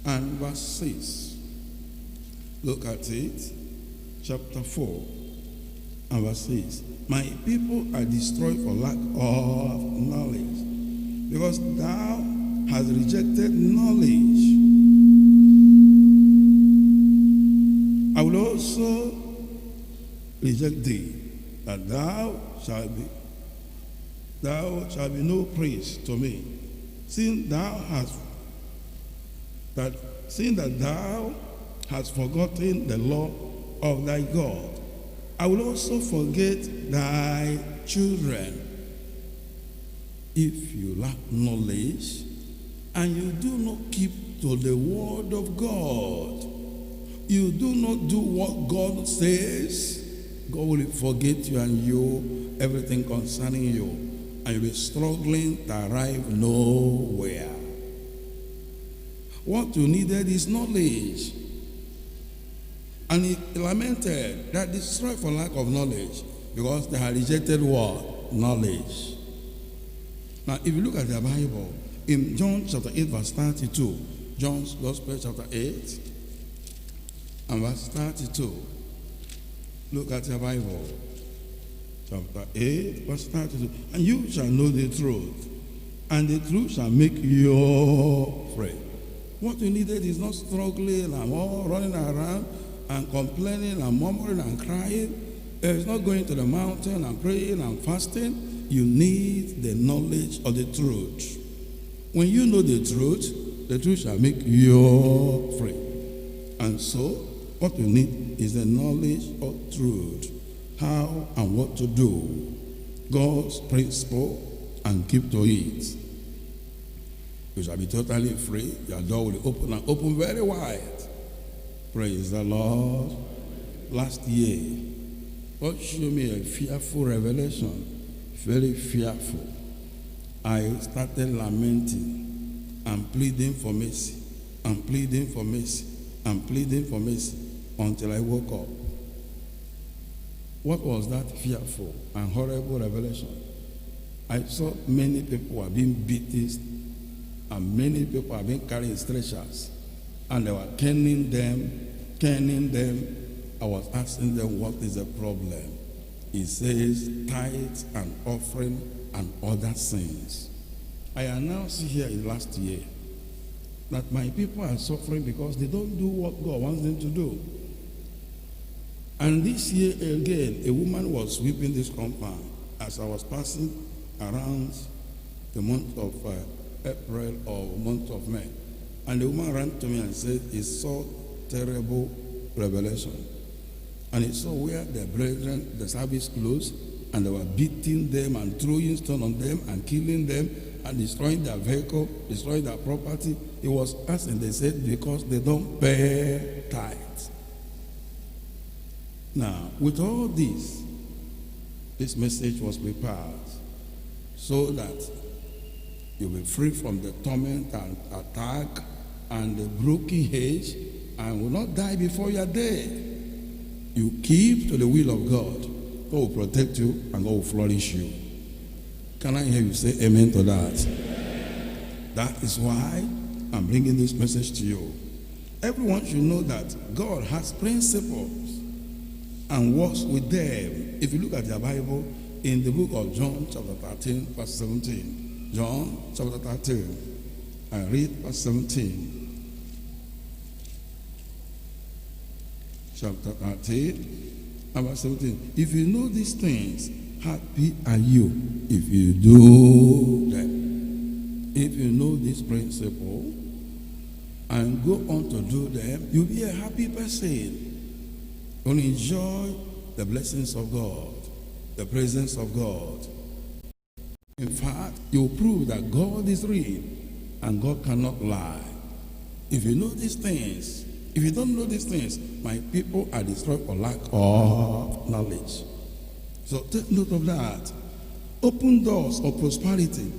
and verse 6. Look at it. Chapter 4 and verse 6. My people are destroyed for lack of knowledge, because thou hast rejected knowledge. I will also reject thee, that thou shalt be no praise to me, seeing that thou hast forgotten the law of thy God. I will also forget thy children. If you lack knowledge and you do not keep to the word of God, you do not do what God says, God will forget you and you, everything concerning you, and you'll be struggling to arrive nowhere. What you needed is knowledge. And he lamented that destroyed for lack of knowledge, because they had rejected what? Knowledge. Now, if you look at the Bible, in John chapter 8, verse 32, John's Gospel chapter 8 and verse 32, look at your Bible, chapter 8, verse 32. And you shall know the truth, and the truth shall make you free. What you needed is not struggling and all running around and complaining and murmuring and crying. It's not going to the mountain and praying and fasting. You need the knowledge of the truth. When you know the truth shall make you free. And so, what you need is the knowledge of truth. How and what to do. God's principle, and keep to it. You shall be totally free. Your door will open and open very wide. Praise the Lord. Last year, God showed me a fearful revelation. Very fearful. I started lamenting and pleading for mercy, and pleading for mercy, and pleading for mercy, until I woke up. What was that fearful and horrible revelation? I saw many people were being beaten, and many people have been carrying stretchers, and they were caning them. I was asking them, what is the problem? He says, tithes and offering and other sins. I announced here in last year that my people are suffering because they don't do what God wants them to do. And this year again, a woman was sweeping this compound as I was passing around the month of April or month of May. And the woman ran to me and said, it's so terrible revelation. And it saw where the brethren, the service closed, and they were beating them and throwing stone on them and killing them and destroying their vehicle, destroying their property. It was us, and they said, because they don't pay tithes. Now, with all this message was prepared so that you'll be free from the torment and attack and the broken hedge, and will not die before you are dead. You keep to the will of God. God will protect you and God will flourish you. Can I hear you say amen to that? That is why I'm bringing this message to you. Everyone should know that God has principles and works with them. If you look at your Bible, in the book of John chapter 13, verse 17. John chapter 13, and read verse 17. Chapter 13, and verse 17. If you know these things, happy are you if you do them. If you know this principle and go on to do them, you'll be a happy person. You'll enjoy the blessings of God, the presence of God. In fact, you'll prove that God is real and God cannot lie. If you know these things, if you don't know these things, my people are destroyed for lack of knowledge. So take note of that. Open doors of prosperity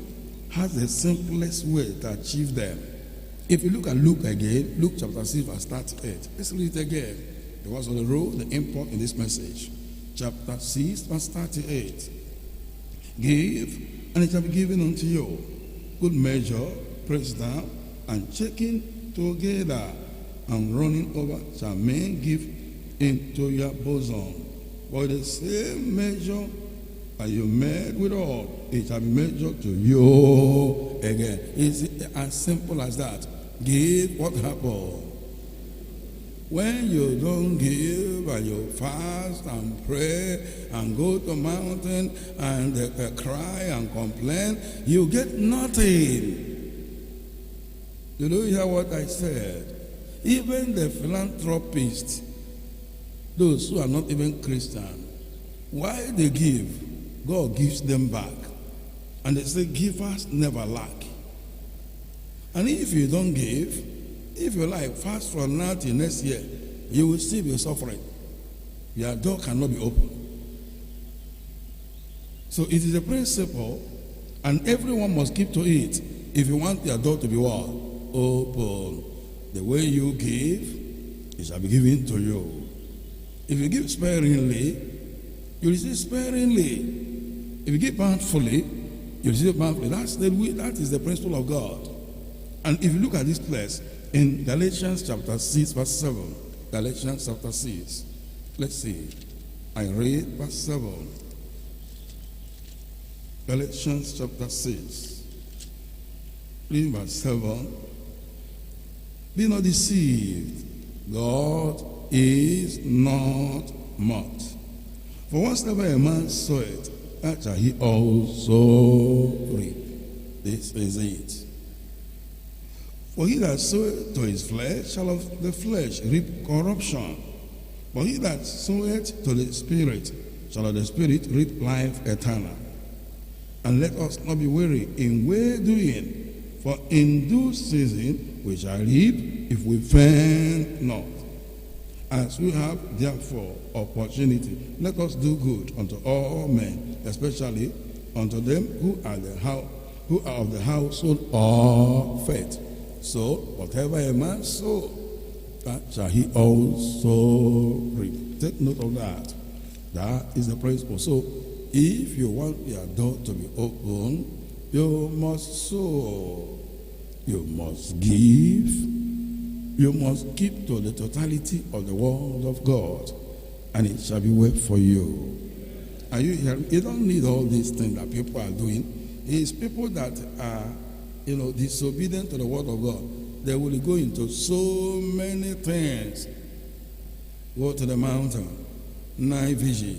has the simplest way to achieve them. If you look at Luke again, Luke chapter 6, verse 38. Let's read it again. Because of the role, the import in this message. Chapter 6, verse 38. Give, and it shall be given unto you. Good measure, pressed down, and shaking together and running over shall men give into your bosom. For the same measure that you made with all, it shall be measured to you again. It's as simple as that. Give. What happens? When you don't give and you fast and pray and go to mountain and cry and complain, you get nothing. You know, hear what I said? Even the philanthropists, those who are not even Christian, why they give, God gives them back. And they say, givers never lack. And if you don't give, if you like, fast from now till next year, you will still be suffering. Your door cannot be opened. So it is a principle, and everyone must keep to it if you want your door to be what? Open. The way you give, it shall be given to you. If you give sparingly, you receive sparingly. If you give bountifully, you receive bountifully. That is the principle of God. And if you look at this place, in Galatians chapter 6, verse 7. Galatians chapter 6. Let's see. I read verse 7. Galatians chapter 6. Read verse 7. Be not deceived. God is not mocked. For whatsoever a man soweth, that shall he also reap. This is it. For he that soweth to his flesh shall of the flesh reap corruption. But he that soweth to the Spirit shall of the Spirit reap life eternal. And let us not be weary in well doing, for in due season we shall reap if we faint not. As we have therefore opportunity, let us do good unto all men, especially unto them who are of the household of faith. So, whatever a man sow, that shall he also reap. Take note of that. That is the principle. So, if you want your door to be open, you must sow. You must give. You must keep to the totality of the word of God, and it shall be well for you. Are you hearing? You don't need all these things that people are doing. It's people that are disobedient to the word of God. They will go into so many things. Go to the mountain, night vigil,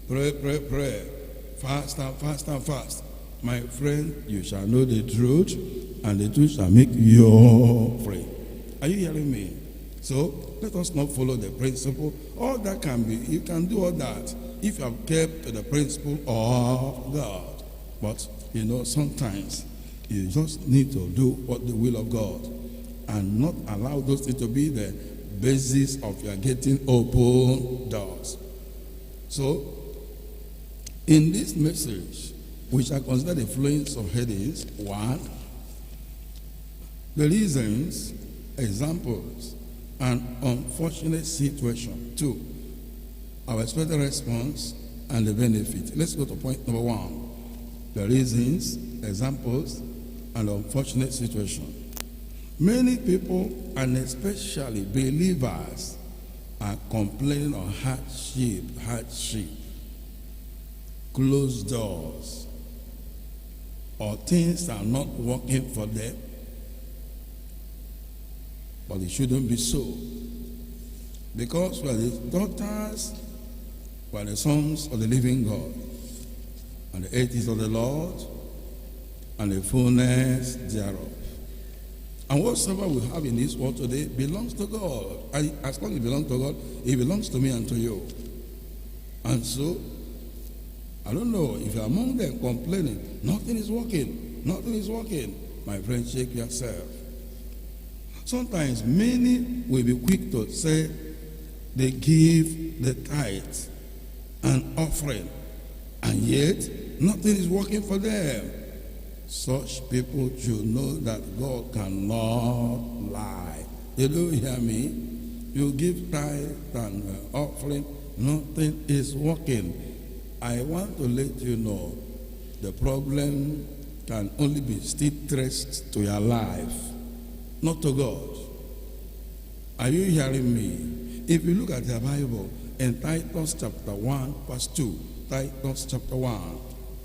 pray, fast and fast and fast. My friend, you shall know the truth, and the truth shall make you free. Are you hearing me? So let us not follow the principle. All that can be, you can do all that if you have kept to the principle of God. But sometimes you just need to do what the will of God, and not allow those things to be the basis of your getting open doors. So, in this message, we shall consider the following headings. 1, the reasons, examples, and unfortunate situation. 2, our expected response and the benefit. Let's go to point number 1. The reasons, examples, and unfortunate situation. Many people, and especially believers, are complaining of hardship, closed doors, or things are not working for them. But it shouldn't be so. Because we are the daughters, we are the sons of the living God, and the earth is of the Lord, and the fullness thereof. And whatsoever we have in this world today belongs to God. And as long as it belongs to God, it belongs to me and to you. And so, I don't know, if you're among them complaining, nothing is working, my friend, shake yourself. Sometimes many will be quick to say they give the tithe and offering, and yet nothing is working for them. Such people should know that God cannot lie. You do hear me? You give tithe and offering, nothing is working. I want to let you know the problem can only be still traced to your life, not to God. Are you hearing me? If you look at the Bible in Titus chapter 1, verse 2, Titus chapter 1,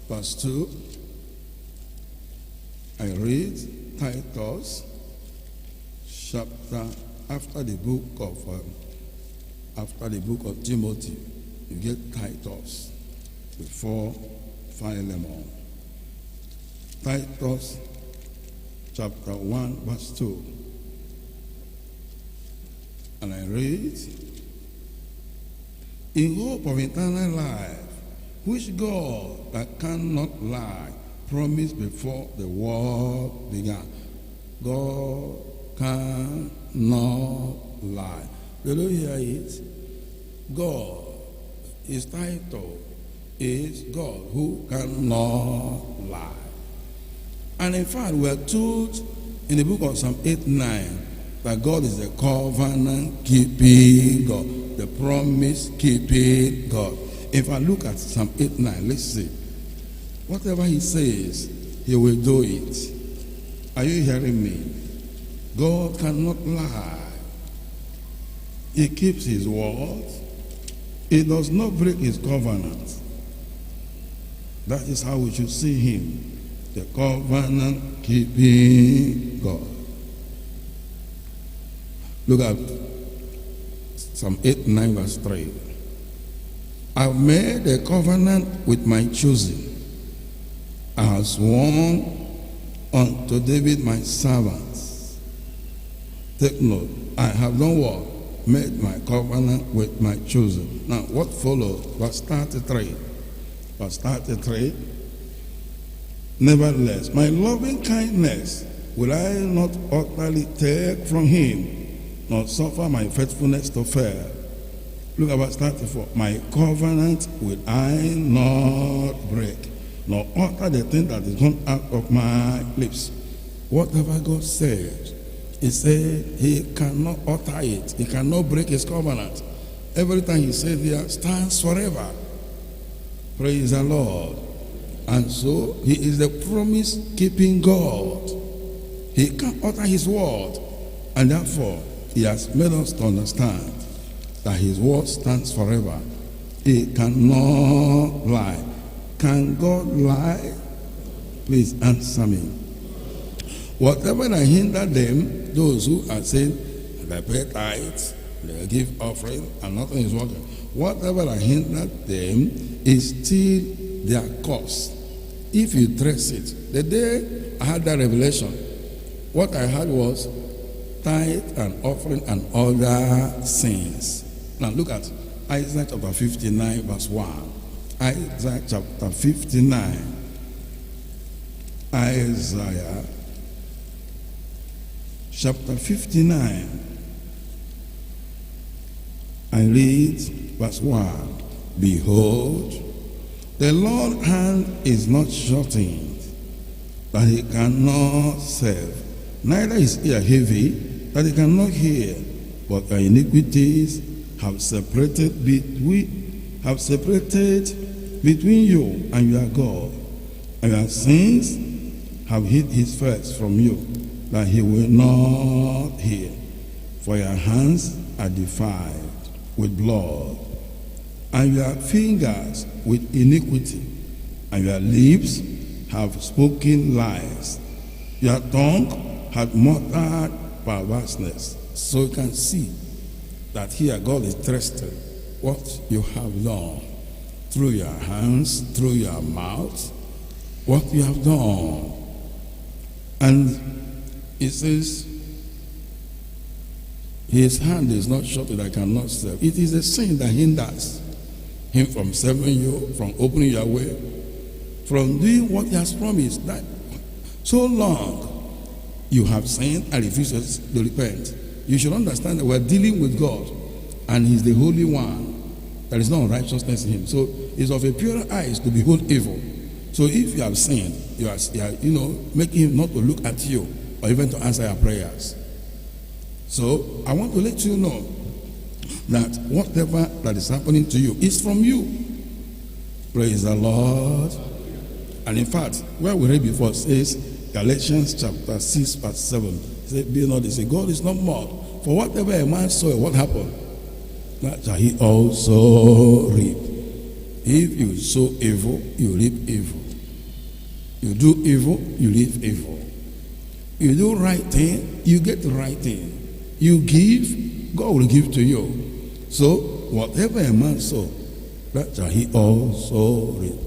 verse 2, I read Titus chapter after the book of Timothy. You get Titus before Philemon. Titus chapter 1, verse 2. And I read, in hope of eternal life, which God that cannot lie promised before the world began. God cannot lie. Did you hear it? God, his title is God who cannot lie. And in fact, we are told in the book of Psalm 8:9 that God is the covenant-keeping God, the promise-keeping God. If I look at Psalm 8:9, let's see. Whatever he says, he will do it. Are you hearing me? God cannot lie. He keeps his word. He does not break his covenant. That is how we should see him, the covenant-keeping God. Look at Psalm 8:9, verse 3. I've made a covenant with my chosen. I have sworn unto David my servant. Take note, I have done what? Made my covenant with my chosen. Now, what follows? Verse 33. Verse 33. Nevertheless, my loving kindness will I not utterly take from him, nor suffer my faithfulness to fail. Look at verse 34. My covenant will I not break, nor utter the thing that is gone out of my lips. Whatever God says, he said he cannot utter it. He cannot break his covenant. Every time he said here stands forever. Praise the Lord. And so he is the promise-keeping God. He can utter his word. And therefore, he has made us to understand that his word stands forever. He cannot lie. Can God lie? Please answer me. Whatever that hinder them, those who are saying they pay tithes, they give offering, and nothing is working. Whatever that hinder them is still their cause. If you trace it, the day I had that revelation, what I had was tithe and offering and other sins. Now look at Isaiah chapter 59, verse 1. Isaiah chapter 59. Isaiah chapter 59. I read verse 1. Behold, the Lord's hand is not shortened, that he cannot save, neither is ear heavy, that he cannot hear. But your iniquities have separated between you and your God, and your sins have hid his face from you, that he will not hear. For your hands are defiled with blood, and your fingers with iniquity, and your lips have spoken lies. Your tongue hath muttered perverseness. So you can see that here God is trusted what you have done through your hands, through your mouth, what you have done. And it says, his hand is not short that I cannot serve. It is a sin that hinders him from serving you, from opening your way, from doing what he has promised. That so long you have sinned and refused to repent. You should understand that we're dealing with God, and he's the Holy One. There is no unrighteousness in him. So it's of a pure eyes to behold evil. So if you have sinned, you are making him not to look at you or even to answer your prayers. So I want to let you know that whatever that is happening to you is from you. Praise the Lord. And in fact, where we read before says Galatians chapter 6 verse 7. Say, be not, they say, God is not mocked. For whatever a man sow, what happened? That shall he also reap. If you sow evil, you reap evil. You do evil, you reap evil. You do right thing, you get the right thing. You give, God will give to you. So, whatever a man sow, that shall he also reap.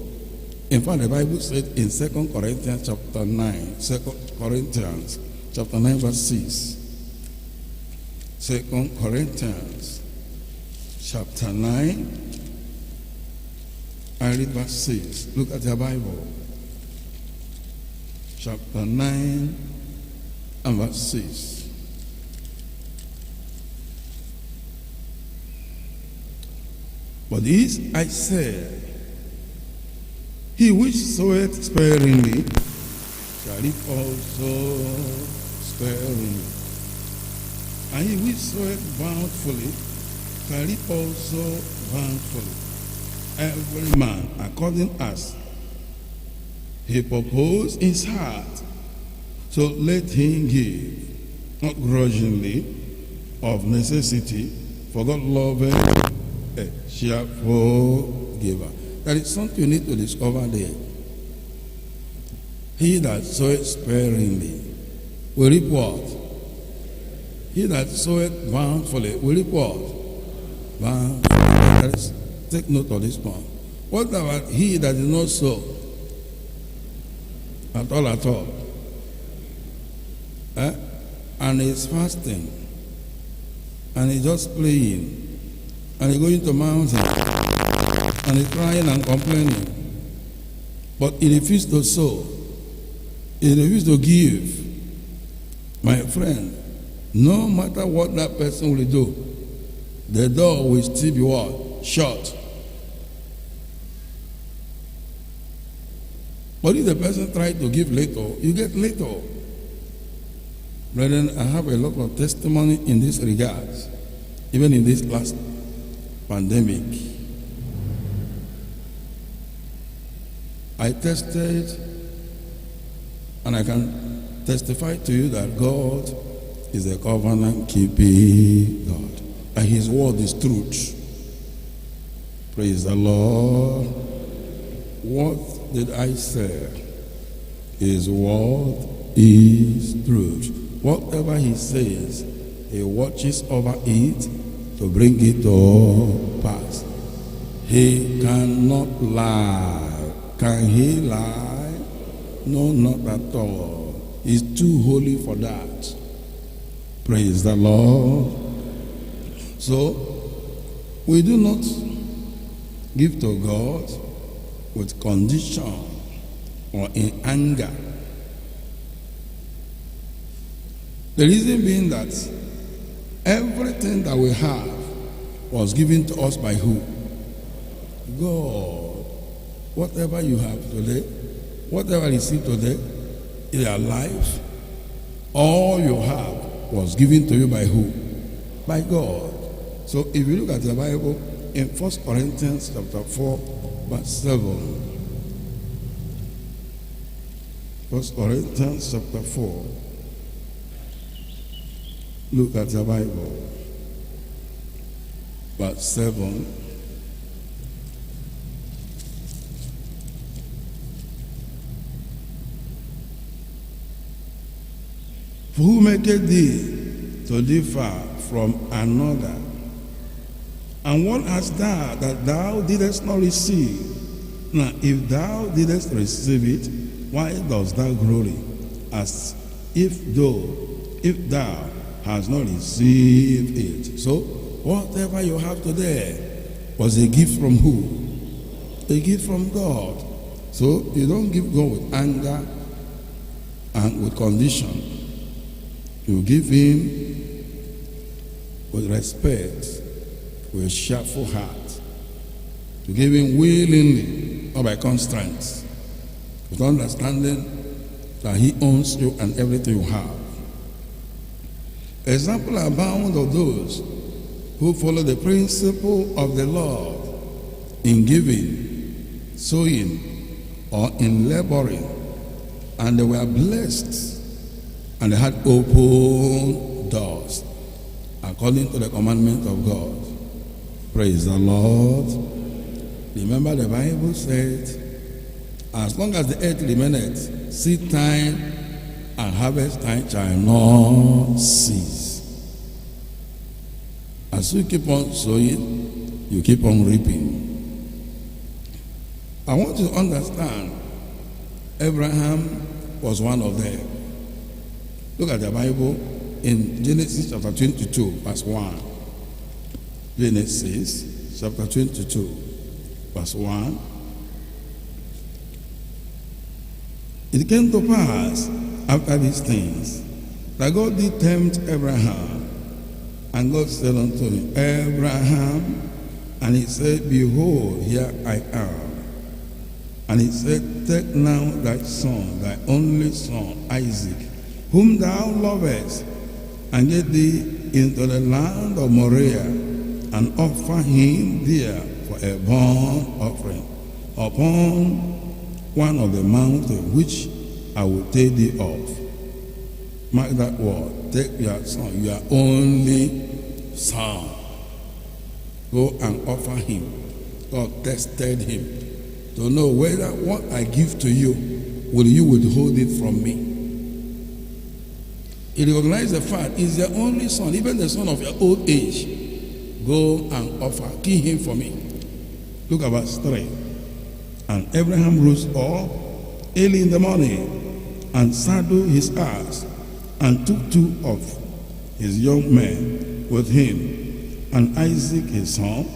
In fact, the Bible said in 2 Corinthians chapter 9, 2 Corinthians chapter 9 verse 6. 2 Corinthians chapter 9, I read verse 6. Look at your Bible. Chapter 9 and verse 6. But this I say, he which soweth sparingly shall reap also sparingly. And he which soweth bountifully shall reap also bountifully. Every man according as he purposed in his heart, so let him give, not grudgingly, of necessity, for God loveth a cheerful giver. There is something you need to discover there. He that soweth sparingly will reap what? He that soweth bountifully will reap what? Bountifully. Take note of this point. What about he that did not sow? At all. And he's fasting. And he's just playing. And he's going to mountain. And he's crying and complaining. But he refused to sow. He refused to give. My friend, no matter what that person will do, the door will still be what? Shut. But if the person tries to give little, you get little. Brethren, I have a lot of testimony in this regard, even in this last pandemic. I tested, and I can testify to you that God is a covenant-keeping God, and His word is truth. Praise the Lord. What did I say? His word is truth. Whatever He says, He watches over it to bring it to pass. He cannot lie. Can He lie? No, not at all. He's too holy for that. Praise the Lord. So, we do not give to God with condition or in anger. The reason being that everything that we have was given to us by who? God. Whatever you have today, whatever you see today in your life, all you have was given to you by who? By God. So if you look at the Bible in 1 Corinthians chapter 4, verse 7. 1 Corinthians chapter 4. Look at the Bible. Verse 7. For who maketh thee to differ from another? And what hast thou that thou didst not receive? Now, if thou didst receive it, why dost thou glory, as if thou hast not received it? So, whatever you have today was a gift from who? A gift from God. So, you don't give God with anger and with condition. You give Him with respect, with a cheerful heart. To give Him willingly, not by constraints. With understanding that He owns you and everything you have. Example abound of those who follow the principle of the Lord in giving, sowing, or in laboring, and they were blessed, and they had open doors. according to the commandment of God. Praise the Lord. Remember, the Bible said, as long as the earth remaineth, seed time and harvest time shall not cease. As you keep on sowing, you keep on reaping. I want you to understand, Abraham was one of them. Look at the Bible in Genesis chapter 22, verse 1. Genesis chapter 22, verse 1. It came to pass after these things that God did tempt Abraham, and God said unto him, Abraham, and he said, Behold, here I am. And he said, Take now thy son, thy only son, Isaac, whom thou lovest, and get thee into the land of Moriah, and offer him there for a burnt offering upon one of the mountains which I will take thee off. Mark that word. Take your son, your only son. Go and offer him. God tested him to know whether what I give to you, will you withhold it from me? He recognized the fact he's your only son, even the son of your old age. Go and offer, kill him for me. Look at verse 3. And Abraham rose up early in the morning and saddled his ass and took two of his young men with him and Isaac his son,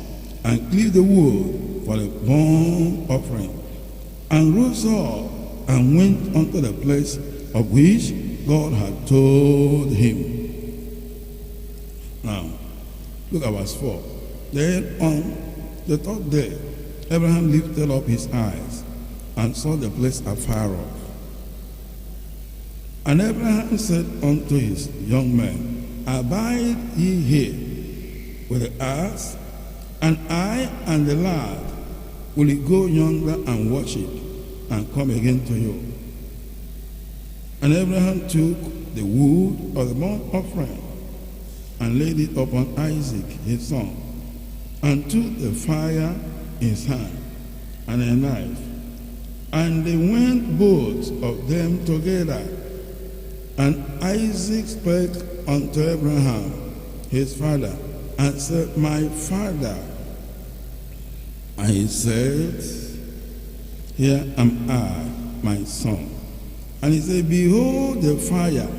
and cleaved the wood for the burnt offering, and rose up and went unto the place of which God had told him. Now, look at verse 4. Then on the third day, Abraham lifted up his eyes and saw the place afar off. And Abraham said unto his young men, Abide ye here with the ass, and I and the lad will go yonder and watch it, and come again to you. And Abraham took the wood of the burnt offering and laid it upon Isaac his son, and took the fire in his hand and a knife, and they went both of them together. And Isaac spake unto Abraham his father, and said, My father. And he said, Here am I, my son. And he said, Behold the fire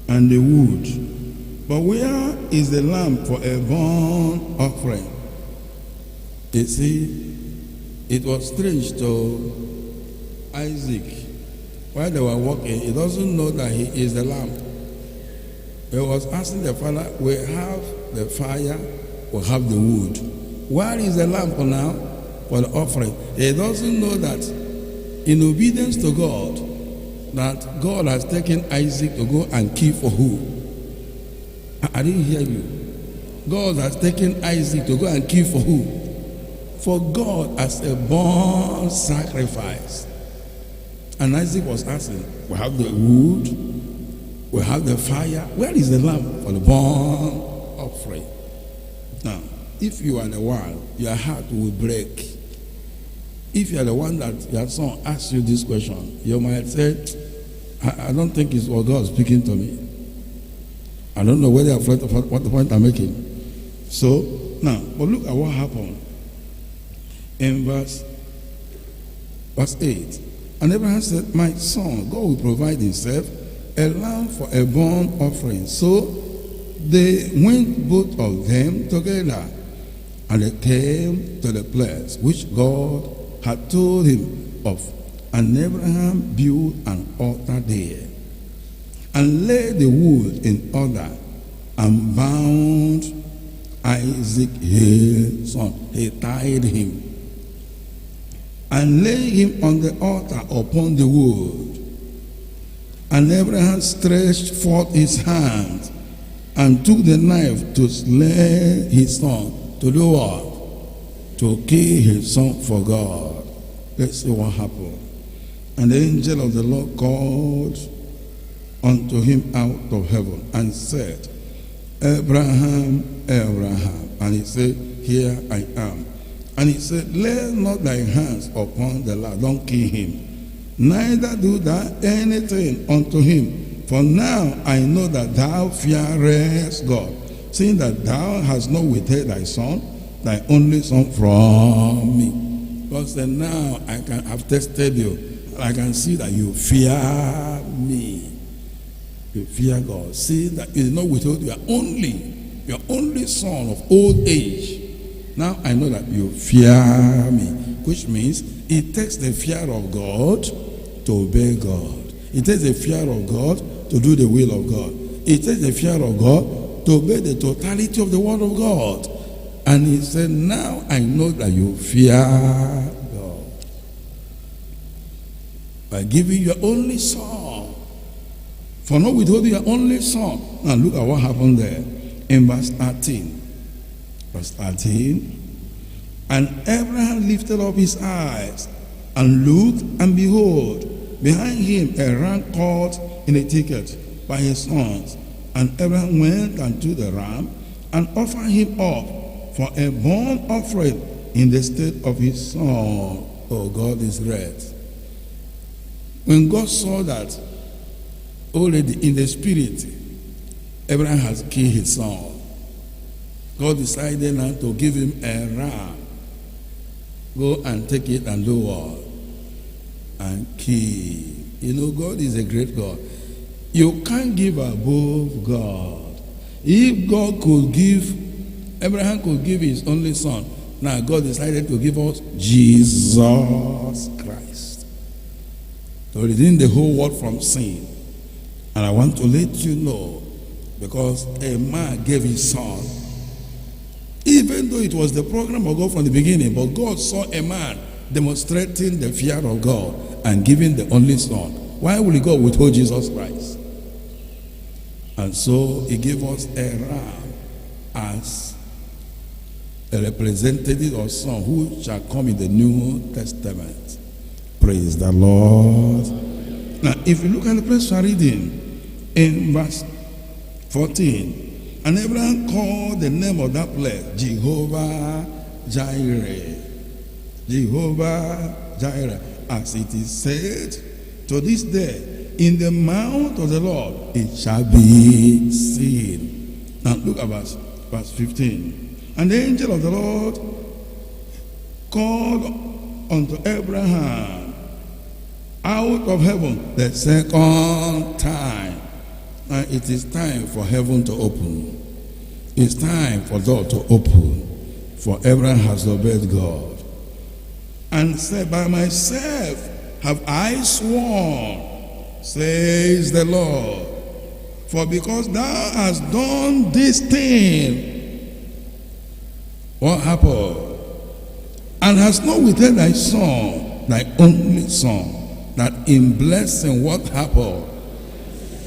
and the wood, but where is the lamb for a burnt offering? You see, it was strange to Isaac. While they were walking, he doesn't know that he is the lamb. He was asking the father, we have the fire, we have the wood. Where is the lamp now for the offering? He doesn't know that in obedience to God, that God has taken Isaac to go and kill for who? I didn't hear you. God has taken Isaac to go and kill for who? For God as a burnt sacrifice. And Isaac was asking, we have the wood, we have the fire. Where is the lamb for the burnt offering? Now, if you are the one, your heart will break. If you are the one that your son asks you this question, you might say, I don't think it's what God is speaking to me. I don't know whether I've read what the point I'm making. So, now, but look at what happened in verse 8. And Abraham said, My son, God will provide himself a lamb for a burnt offering. So they went both of them together, and they came to the place which God had told him of. And Abraham built an altar there, and laid the wood in order, and bound Isaac his son. He tied him, and laid him on the altar upon the wood. And Abraham stretched forth his hand, and took the knife to slay his son. To do what? To kill his son for God. Let's see what happened. And the angel of the Lord called unto him out of heaven, and said, Abraham, Abraham. And he said, here I am. And he said, lay not thy hands upon the lad, don't kill him, neither do thou anything unto him. For now I know that thou fearest God, seeing that thou hast not withheld thy son, thy only son from me. God said, now I've tested you. I can see that you fear me. You fear God. See that you did not withhold your only son of old age. Now I know that you fear me, which means it takes the fear of God to obey God. It takes the fear of God to do the will of God. It takes the fear of God to obey the totality of the word of God. And he said, now I know that you fear God by giving your only son. For not withholding your only son. Now look at what happened there in verse 13. Verse 13. And Abraham lifted up his eyes and looked, and behold, behind him a ram caught in a thicket by his sons. And Abraham went unto the ram and offered him up for a burnt offering in the stead of his son. Oh, God is great. When God saw that already in the spirit, Abraham has killed his son, God decided now to give him a ram. Go and take it and do what? And kill. You know, God is a great God. You can't give above God. If God could give, Abraham could give his only son. Now God decided to give us Jesus Christ, to redeem the whole world from sin. And I want to let you know, because a man gave his son, even though it was the program of God from the beginning, but God saw a man demonstrating the fear of God and giving the only son. Why will God withhold Jesus Christ? And so he gave us a ram as a representative of son who shall come in the New Testament. Praise the Lord. Now, if you look at the place we are reading in verse 14, and Abraham called the name of that place Jehovah Jireh. Jehovah Jireh. As it is said to this day, in the mount of the Lord it shall be seen. Now look at verse 15. And the angel of the Lord called unto Abraham out of heaven the second time. Now it is time for heaven to open. It's time for door to open. For Abraham has obeyed God. And said, by myself have I sworn, says the Lord. For because thou hast done this thing, what happened? And hast not withheld thy son, thy only son, that in blessing what happened?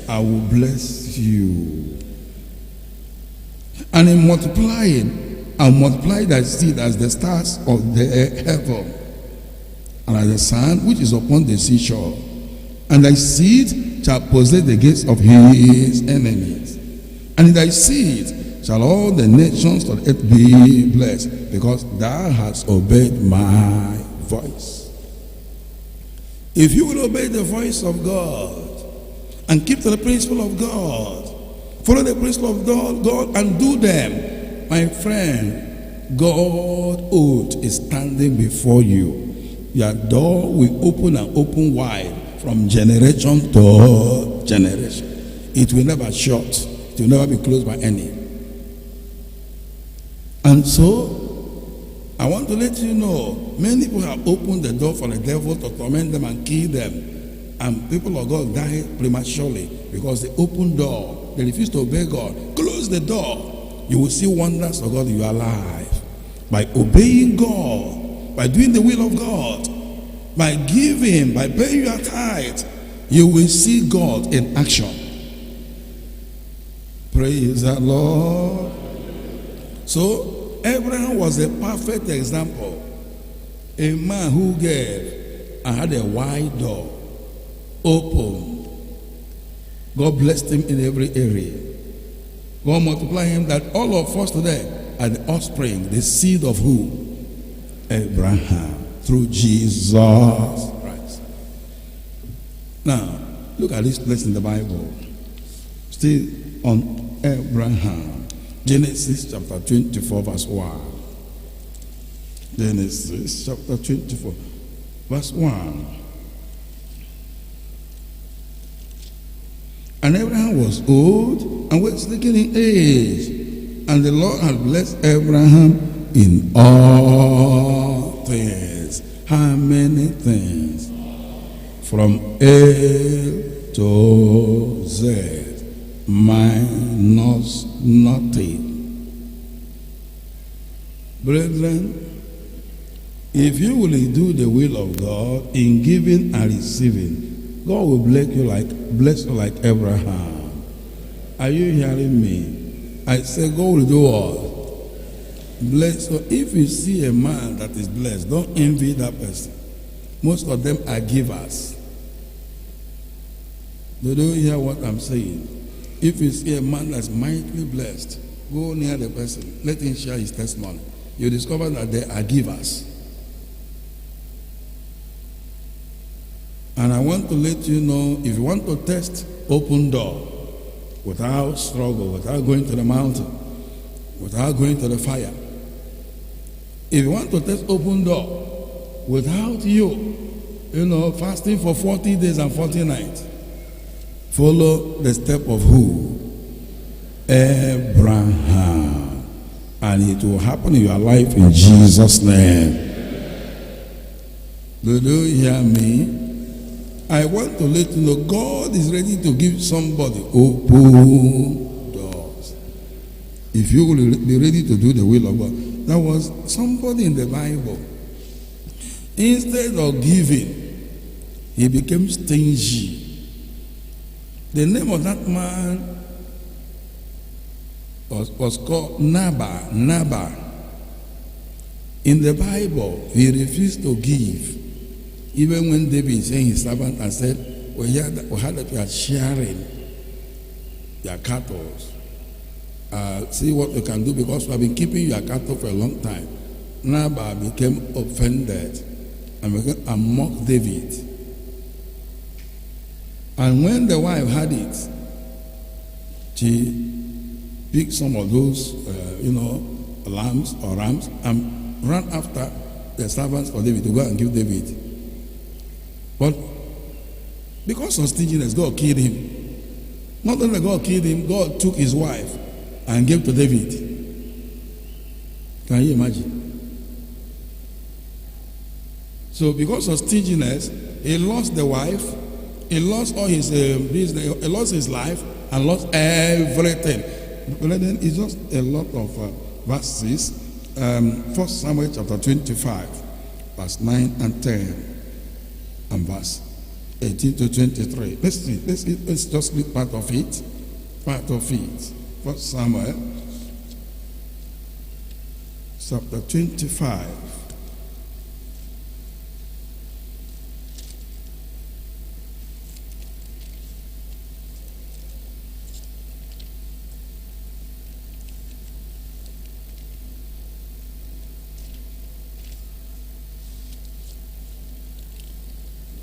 I will bless you. And in multiplying, I'll multiply thy seed as the stars of the heaven, and as the sand which is upon the seashore. And thy seed shall possess the gates of his enemies. And in thy seed shall all the nations of the earth be blessed, because thou hast obeyed my voice. If you will obey the voice of God, and keep to the principle of God, follow the principle of God and do them, my friend, God oath is standing before you. Your door will open and open wide from generation to generation. It will never shut. It will never be closed by any. And so, I want to let you know, many people have opened the door for the devil to torment them and kill them. And people of God die prematurely because the open door, they refuse to obey God. Close the door. You will see wonders of God in your life. By obeying God, by doing the will of God, by giving, by paying your tithe, you will see God in action. Praise the Lord. So, Abraham was a perfect example. A man who gave and had a wide door. Open. God blessed him in every area. God multiply him that all of us today are the offspring, the seed of who? Abraham, through Jesus Christ. Now, look at this place in the Bible. Still on Abraham. Genesis chapter 24, verse 1. Genesis chapter 24, verse 1. And Abraham was old and was taken in age, and the Lord had blessed Abraham in all things. How many things? From A to Z, minus nothing. Brethren, if you will do the will of God in giving and receiving, God will bless you like Abraham. Are you hearing me? I say God will do what? Bless. So if you see a man that is blessed, don't envy that person. Most of them are givers. Do you hear what I'm saying? If you see a man that's mightily blessed, go near the person. Let him share his testimony. You discover that they are givers. And I want to let you know, if you want to test open door without struggle, without going to the mountain, without going to the fire, if you want to test open door without fasting for 40 days and 40 nights, follow the step of who? Abraham. And it will happen in your life in Jesus' name. Do you hear me? I want to let you know God is ready to give somebody open doors. If you will be ready to do the will of God. There was somebody in the Bible. Instead of giving, he became stingy. The name of that man was called Nabal. In the Bible, he refused to give. Even when David sent his servant and said, we heard that you are sharing your cattle. See what you can do, because we have been keeping your cattle for a long time. Nabal became offended and mocked David. And when the wife had it, she picked some of those, lambs or rams and ran after the servants for David to go and give David. But because of stinginess, God killed him. Not only God killed him, God took his wife and gave to David. Can you imagine? So because of stinginess, he lost the wife, he lost all his business, he lost his life, and lost everything. But then it's just a lot of verses. 1 Samuel chapter 25, verse 9 and 10. And verse 18 to 23. Let's see. Let's just read part of it. Part of it. 1 Samuel chapter 25.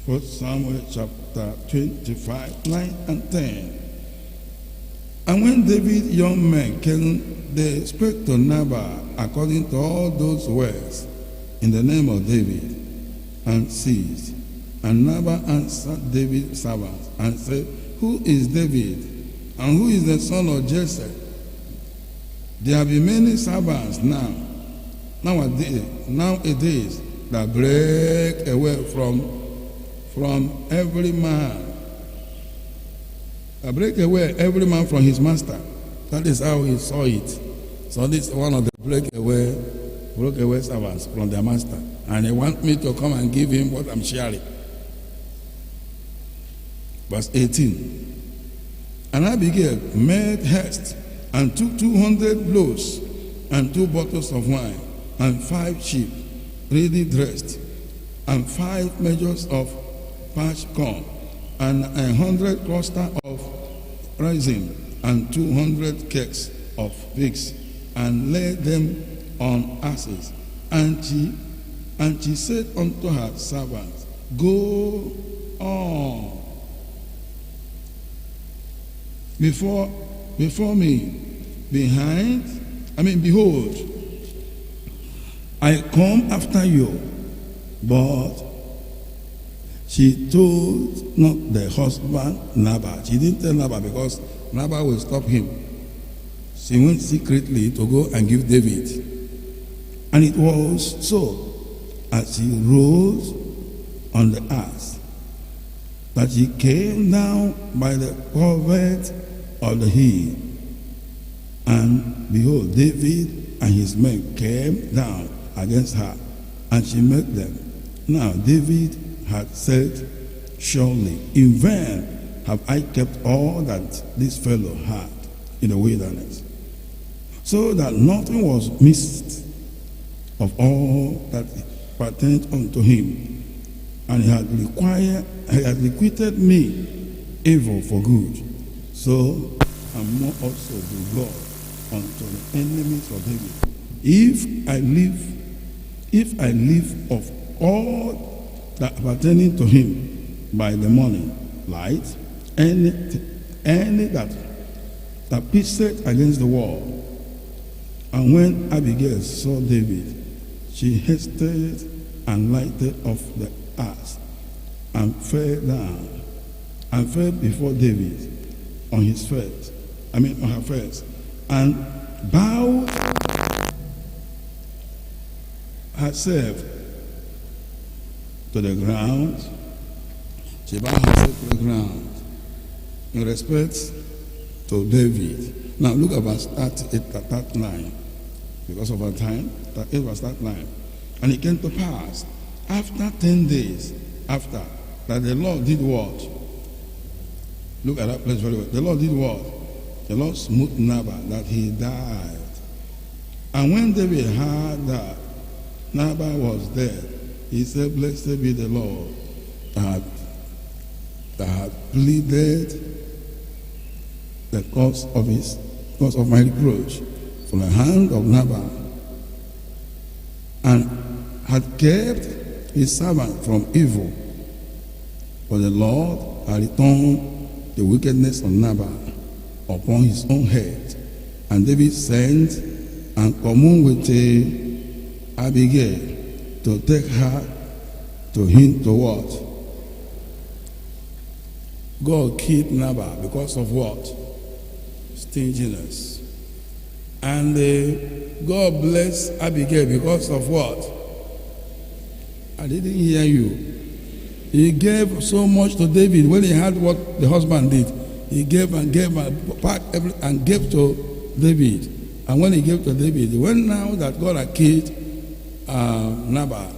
First Samuel chapter 25, 9 and 10. And when David's young men came, they spoke to Nabal according to all those words in the name of David, and ceased. And Nabal answered David's servants and said, who is David, and who is the son of Jesse? There have been many servants nowadays that break away from every man. Break away every man from his master. That is how he saw it. So this is one of the break away servants from their master. And he wants me to come and give him what I'm sharing. Verse 18. And Abigail made haste and took 200 blows and 2 bottles of wine and 5 sheep ready dressed and 5 measures of parched corn, and 100 clusters of raisin, and 200 cakes of figs and led them on asses. And she said unto her servants, Go on before me, behold, I come after you. But she told not the husband Nabal. She didn't tell Nabal because Nabal will stop him. She went secretly to go and give David. And it was so, as he rose on the ass, that he came down by the covert of the hill. And behold, David and his men came down against her, and she met them. Now David had said, Surely in vain have I kept all that this fellow had in the wilderness, so that nothing was missed of all that pertained unto him, and he had requited me evil for good. So and more also do God unto the enemies of David. If I live of all that pertaining to him by the morning light, any that pissed against the wall. And when Abigail saw David, she hasted and lighted off the ass, and fell down, and fell before David on her face, and bowed herself to the ground. She bowed herself to the ground in respect to David. Now look at verse 39. Because of our time, 38 verse 39. And it came to pass, after 10 days after, that the Lord did what? Look at that place very well. The Lord did what? The Lord smote Nabal, that he died. And when David heard that Nabal was dead, he said, Blessed be the Lord that had pleaded the cause of my reproach from the hand of Nabal, and had kept his servant from evil. For the Lord had returned the wickedness of Nabal upon his own head. And David sent and communed with Abigail to take her to him to what? God killed Nabal because of what? Stinginess. And God bless Abigail because of what? I didn't hear you. He gave so much to David when he had what the husband did. He gave and gave and gave to David. And when he gave to David, when now that God had killed Nabal,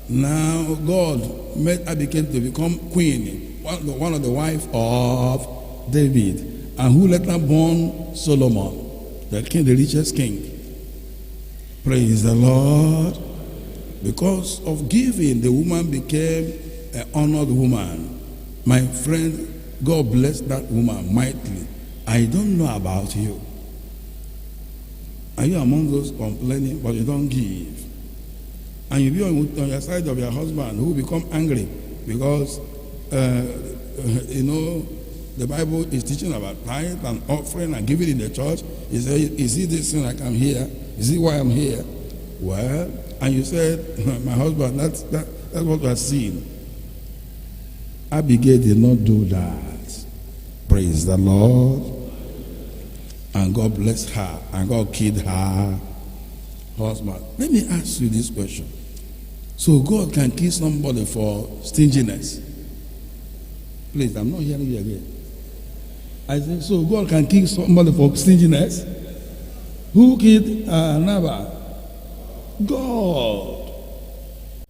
now God made Abigail to become queen, one of the wife of David, and who later born Solomon, the king, the richest king. Praise the Lord. Because of giving, the woman became an honored woman. My friend, God bless that woman mightily. I don't know about you. Are you among those complaining, but you don't give? And you be on your side of your husband who become angry because, the Bible is teaching about tithe and offering and giving in the church. He said, is it this thing like I'm here? Is it why I'm here? Well, and you said, my husband, that's what we're seeing. Abigail did not do that. Praise the Lord. And God bless her. And God killed her husband. Let me ask you this question. So God can kill somebody for stinginess? Please, I'm not hearing you again. I think so. God can kill somebody for stinginess? Who killed Nabal? God.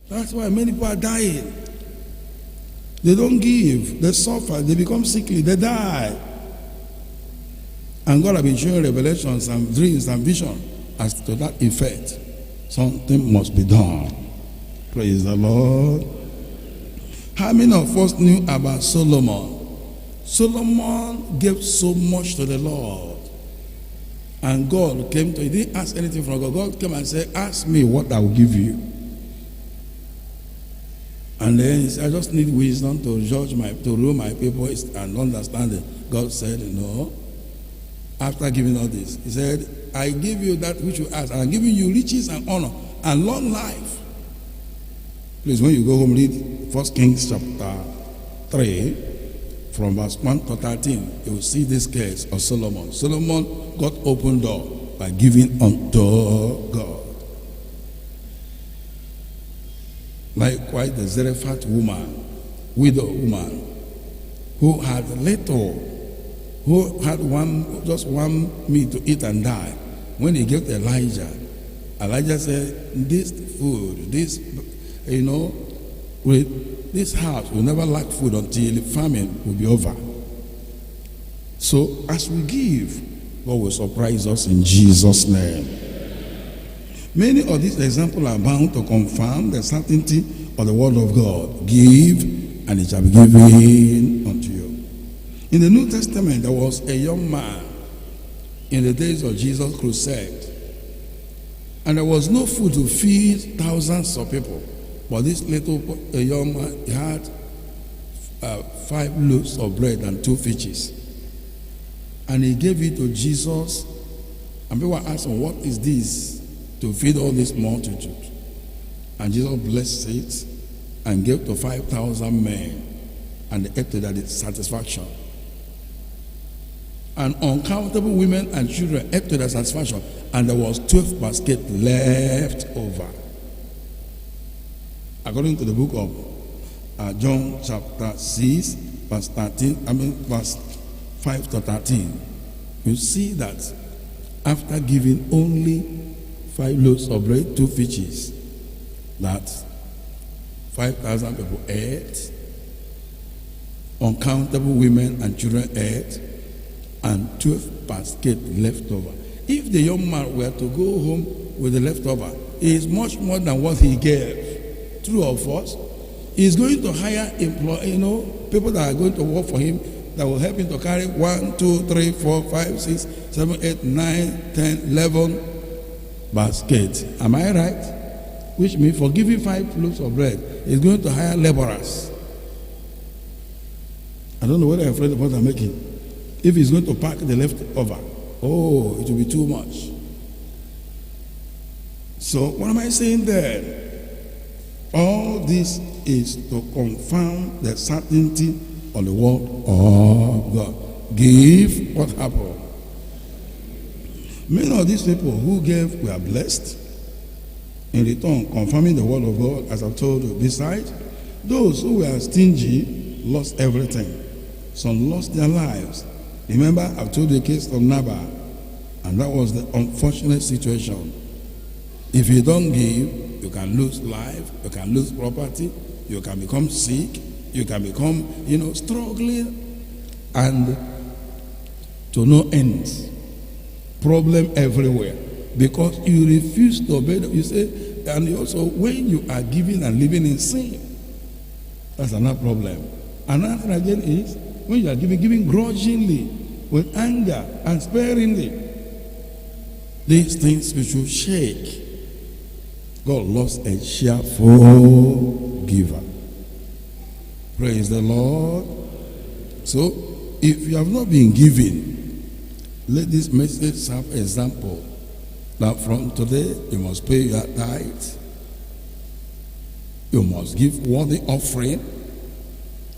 That's why many people are dying. They don't give. They suffer. They become sickly. They die. And God has been showing revelations and dreams and visions as to that effect. Something must be done. Praise the Lord. How many of us knew about Solomon? Solomon gave so much to the Lord. And God came to, he didn't ask anything from God. God came and said, ask me what I will give you. And then he said, I just need wisdom to rule my people and understanding. God said, no. After giving all this, he said, I give you that which you ask, and I'm giving you riches and honor and long life. Please, when you go home, read 1 Kings chapter 3, from verse 1 to 13, you will see this case of Solomon. Solomon got open door by giving unto God. Likewise, the Zarephath woman, widow woman, who had little, who had just one meat to eat and die. When he gave to Elijah, Elijah said, this food, this, with this house will never lack food until the famine will be over. So as we give, God will surprise us in Jesus' name. Many of these examples are bound to confirm the certainty of the word of God. Give, and it shall be given unto you. In the New Testament, there was a young man in the days of Jesus' crusade, and there was no food to feed thousands of people. But this little young man, he had 5 loaves of bread and 2 fishes. And he gave it to Jesus. And people asked him, what is this to feed all this multitude? And Jesus blessed it and gave to 5,000 men. And they ate to their satisfaction. And uncountable women and children ate to their satisfaction. And there was 12 baskets left over. According to the book of John chapter 6, verse 5 to 13, you see that after giving only 5 loaves of bread, 2 fishes, that 5,000 people ate, uncountable women and children ate, and 12 baskets left over. If the young man were to go home with the leftover, it is much more than what he gave. True or false? He's going to hire people that are going to work for him that will help him to carry 1, 2, 3, 4, 5, 6, 7, 8, 9, 10, 11 baskets. Am I right? Which means for giving 5 loaves of bread, he's going to hire laborers. I don't know whether I'm afraid of what I'm making. If he's going to pack the leftover, it will be too much. So what am I saying there? All this is to confirm the certainty of the word of God. Give, what happened? Many of these people who gave were blessed. In return, confirming the word of God, as I've told you. Besides, those who were stingy lost everything. Some lost their lives. Remember, I've told you the case of Nabal, and that was the unfortunate situation. If you don't give, you can lose life, you can lose property, you can become sick, you can become, struggling, and to no end. Problem everywhere. Because you refuse to obey them. You say, and also when you are giving and living in sin, that's another problem. Another thing again is when you are giving grudgingly, with anger and sparingly. These things we should shake. God loves a cheerful giver. Praise the Lord. So, if you have not been giving, let this message serve example that from today you must pay your tithe. You must give worthy offering.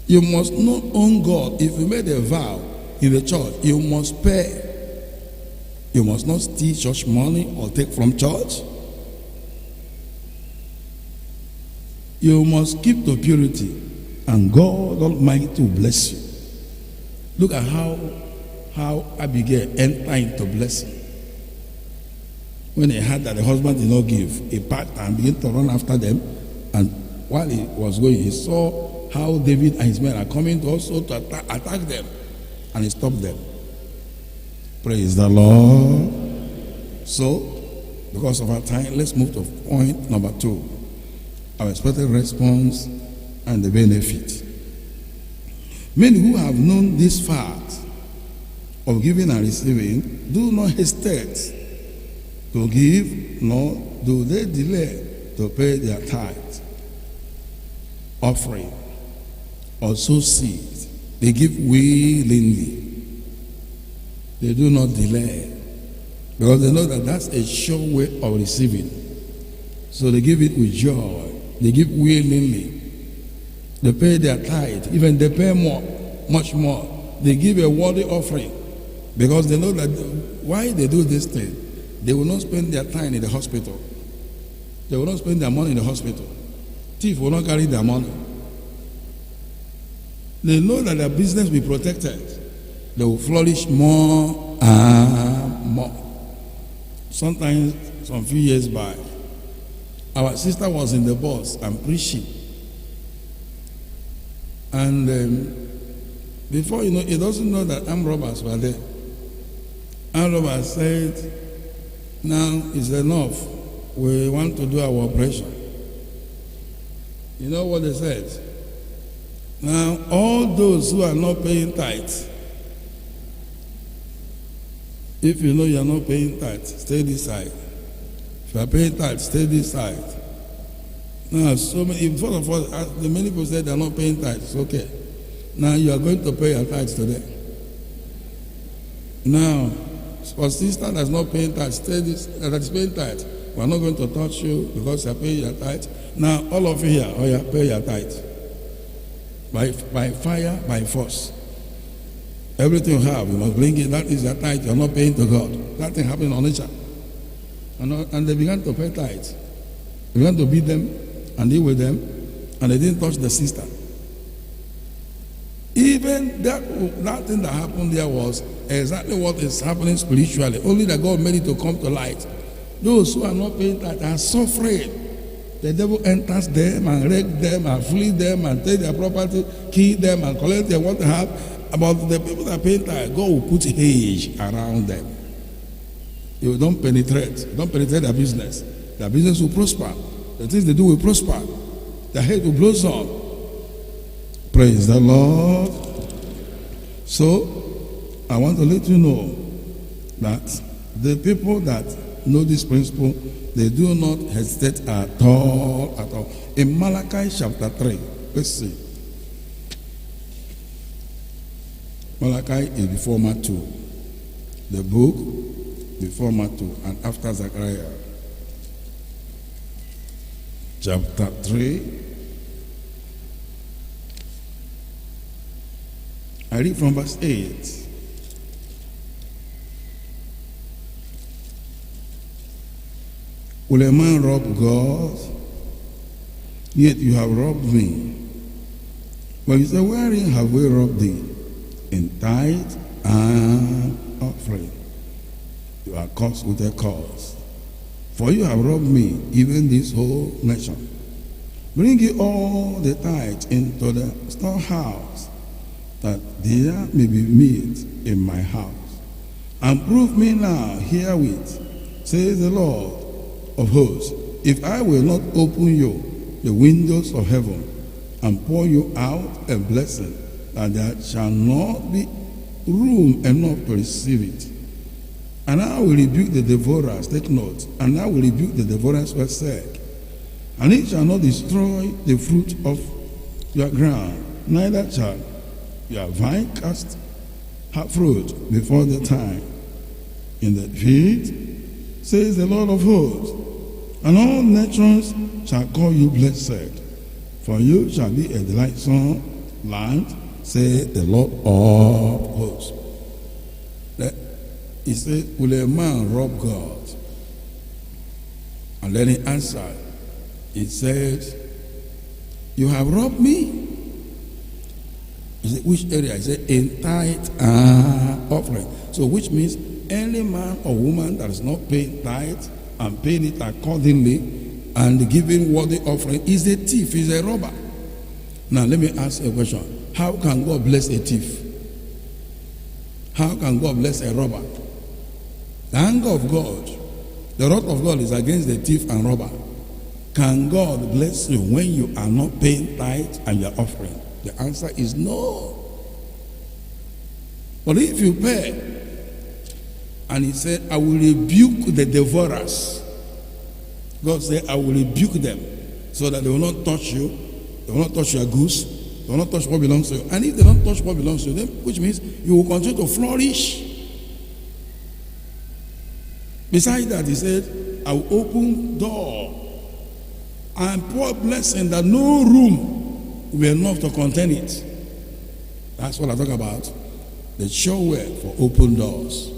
You must not own God. If you made a vow in the church, you must pay. You must not steal church money or take from church. You must keep the purity, and God Almighty will bless you. Look at how Abigail entered into blessing. When he heard that the husband did not give, he packed and began to run after them. And while he was going, he saw how David and his men are coming also to attack them. And he stopped them. Praise the Lord. So, because of our time, let's move to point number 2. Our expected response and the benefit. Many who have known this fact of giving and receiving, do not hesitate to give, nor do they delay to pay their tithe, offering, or sow seed. They give willingly. They do not delay, because they know that that's a sure way of receiving. So they give it with joy. They give willingly. They pay their tithe. Even they pay more, much more. They give a worthy offering, because they know that why they do this thing. They will not spend their time in the hospital. They will not spend their money in the hospital. Thief will not carry their money. They know that their business will be protected. They will flourish more and more. Sometimes, some few years back, our sister was in the bus and preaching. And before you know, he doesn't know that armed robbers were there. Armed robbers said, now it's enough. We want to do our operation. You know what they said? Now, all those who are not paying tithe, if you know you are not paying tithe, stay this side. If you are paying tithe, stay this side. Now, so many, if first of all, the many people said they are not paying tithe, it's okay. Now, you are going to pay your tithe today. Now, for sister that's not paying tithe, stay this, that is paying tithe, we are not going to touch you because you are paying your tithe. Now, all of you here, oh yeah, pay your tithe. By fire, by force. Everything you have, you must bring it. That is your tithe. You are not paying to God. That thing happened on nature. And they began to pay tithe. They began to beat them and deal with them, and they didn't touch the sister. Even that thing that happened there was exactly what is happening spiritually. Only that God made it to come to light. Those who are not paying tithe are suffering. The devil enters them and wreck them and flee them and take their property, kill them and collect their what they have. About the people that pay tithe, God will put hedge around them. You don't penetrate their business. Their business will prosper. The things they do will prosper. Their head will blossom. Praise the Lord. So, I want to let you know that the people that know this principle, they do not hesitate at all, at all. In Malachi chapter 3, let's see. Malachi is before Matthew. The book before Matthew and after Zechariah. Chapter 3. I read from verse 8. Will a man rob God? Yet you have robbed me. But you say, wherein have we robbed thee? In tithe and offering. You are cursed with a curse. For you have robbed me, even this whole nation. Bring ye all the tithe into the storehouse, that there may be meat in my house. And prove me now herewith, says the Lord of hosts, if I will not open you the windows of heaven and pour you out a blessing, that there shall not be room enough to receive it. And I will rebuke the devourers, take note, and I will rebuke the devourers for sake. And it shall not destroy the fruit of your ground, neither shall your vine cast her fruit before the time. In the field, says the Lord of hosts, and all nations shall call you blessed, for you shall be a delightsome land, says the Lord of hosts. He said, will a man rob God? And then he answered, he said, you have robbed me. He said, which area? He said, in tithe and offering. So which means any man or woman that is not paying tithe and paying it accordingly and giving worthy offering is a thief, is a robber. Now let me ask a question. How can God bless a thief? How can God bless a robber? The anger of God, the wrath of God is against the thief and robber. Can God bless you when you are not paying tithe and you are offering? The answer is no. But if you pay And he said, I will rebuke the devourers. God said, I will rebuke them so that they will not touch you, they will not touch your goods, they will not touch what belongs to you. And if they don't touch what belongs to them, which means you will continue to flourish. Besides that, he said, I will open door and pour blessing that no room will be enough to contain it. That's what I talk about. The sure word for open doors.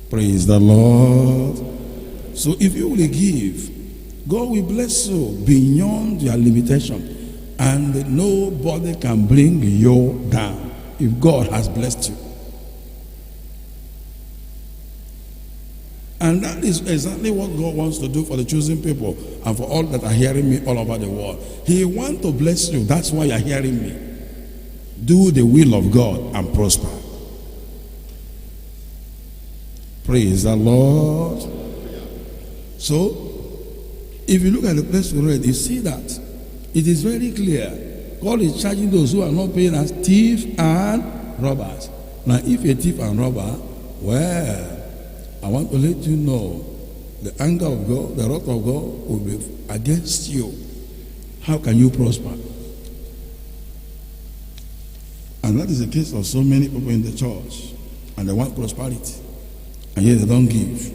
Praise the Lord. So if you will give, God will bless you beyond your limitation, and nobody can bring you down if God has blessed you. And that is exactly what God wants to do for the chosen people and for all that are hearing me all over the world. He wants to bless you. That's why you're hearing me. Do the will of God and prosper. Praise the Lord. So, if you look at the place we read, you see that it is very clear. God is charging those who are not paying as thieves and robbers. Now, if a thief and robber, well, I want to let you know the anger of God, the wrath of God will be against you. How can you prosper? And that is the case of so many people in the church. And they want prosperity, and yet they don't give.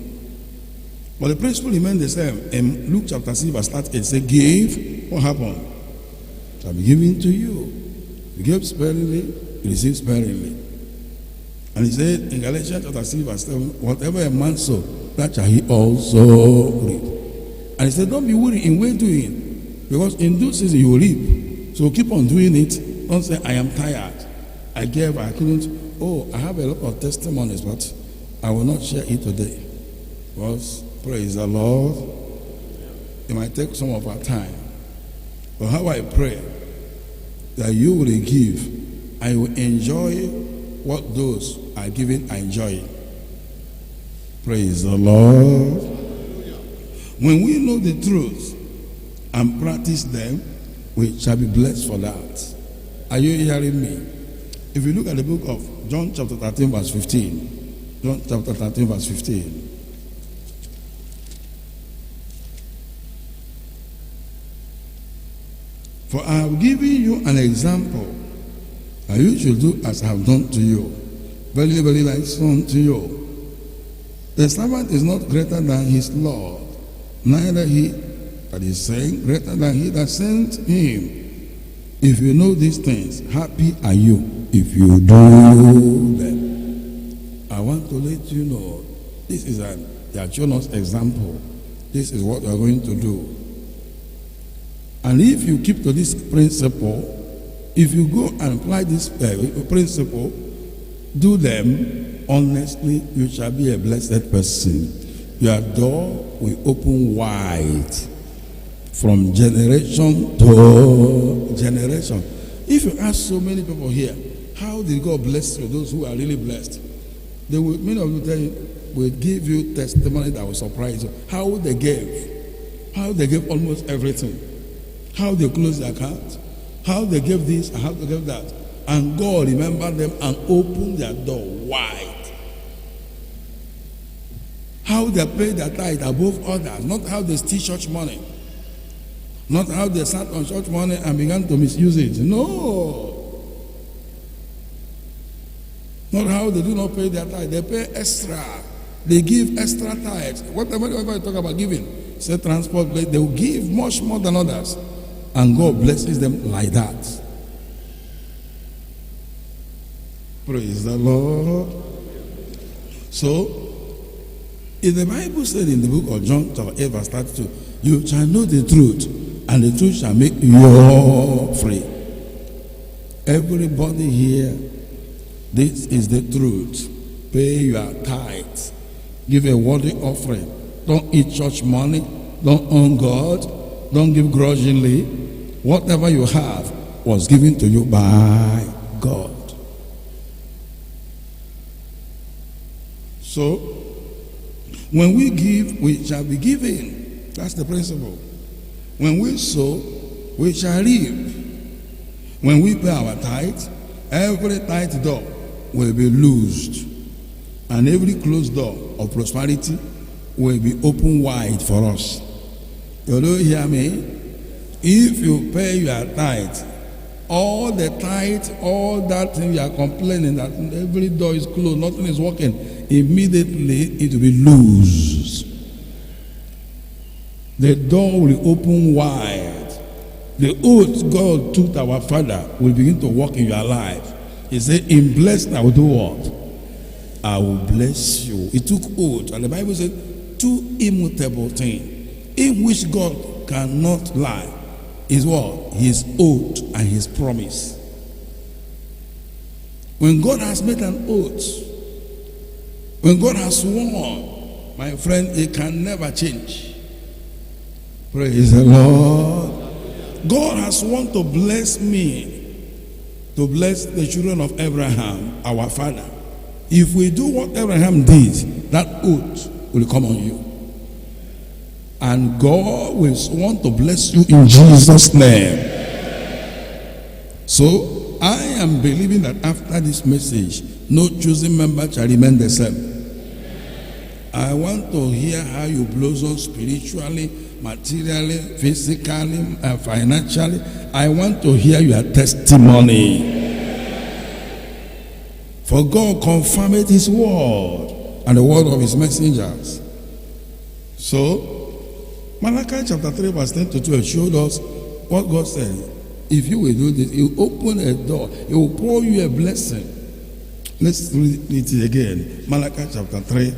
But the principle remains the same. In Luke chapter 6 verse 38, it says, give, what happened? It shall be given to you. You give sparingly, you receive sparingly. And he said in Galatians chapter 6 verse 7, whatever a man sow, that shall he also reap. And he said, don't be weary in well doing, because in due season you will reap. So keep on doing it. Don't say, I am tired. I gave, I couldn't. Oh, I have a lot of testimonies, but I will not share it today. Because, praise the Lord, it might take some of our time. But how I pray that you will give, I will enjoy what those are giving are enjoying. Praise the Lord. When we know the truth and practice them, we shall be blessed for that. Are you hearing me? If you look at the book of John chapter 13 verse 15, John chapter 13 verse 15. For I have given you an example, and you should do as I have done to you. Very, very like son to you. The servant is not greater than his Lord, neither he that is sent greater than he that sent him. If you know these things, happy are you if you do them. I want to let you know, this is the Jonas example. This is what we are going to do. And if you keep to this principle, if you go and apply this principle, do them honestly, you shall be a blessed person. Your door will open wide from generation to generation. If you ask so many people here, how did God bless you, those who are really blessed? They will, many of you tell you, will give you testimony that will surprise you. How they gave almost everything. How they closed their account, how they gave this, and how they gave that. And God remembered them and opened their door wide. How they paid their tithe above others, not how they steal church money. Not how they sat on church money and began to misuse it. No. Not how they do not pay their tithe. They pay extra. They give extra tithe. Whatever you talk about giving, say transport, they will give much more than others. And God blesses them like that. Praise the Lord. So, if the Bible said in the book of John chapter 8 verse 32, you shall know the truth, and the truth shall make you free. Everybody here, this is the truth. Pay your tithe. Give a worthy offering. Don't eat church money. Don't own God. Don't give grudgingly. Whatever you have was given to you by God. So, when we give, we shall be given. That's the principle. When we sow, we shall reap. When we pay our tithe, every tithe door will be loosed. and every closed door of prosperity will be opened wide for us. You don't hear me? If you pay your tithe, all the tithe, all that thing you are complaining that every door is closed, nothing is working, immediately it will be loose. The door will open wide. The oath God took to our father will begin to work in your life. He said, in blessed I will do what? I will bless you. He took oath, and the Bible said, two immutable things in which God cannot lie is what? His oath and his promise. When God has made an oath, when God has sworn, my friend, it can never change. Praise the Lord. God has sworn to bless me, to bless the children of Abraham, our father. If we do what Abraham did, that oath will come on you. And God will want to bless you in Jesus' name. So, I am believing that after this message, no choosing member shall remain the same. I want to hear how you blossom spiritually, materially, physically, and financially. I want to hear your testimony. For God confirmed his word and the word of his messengers. So, Malachi chapter 3 verse 10 to 12 showed us what God said. If you will do this, he will open a door. He will pour you a blessing. Let's read it again. Malachi chapter 3,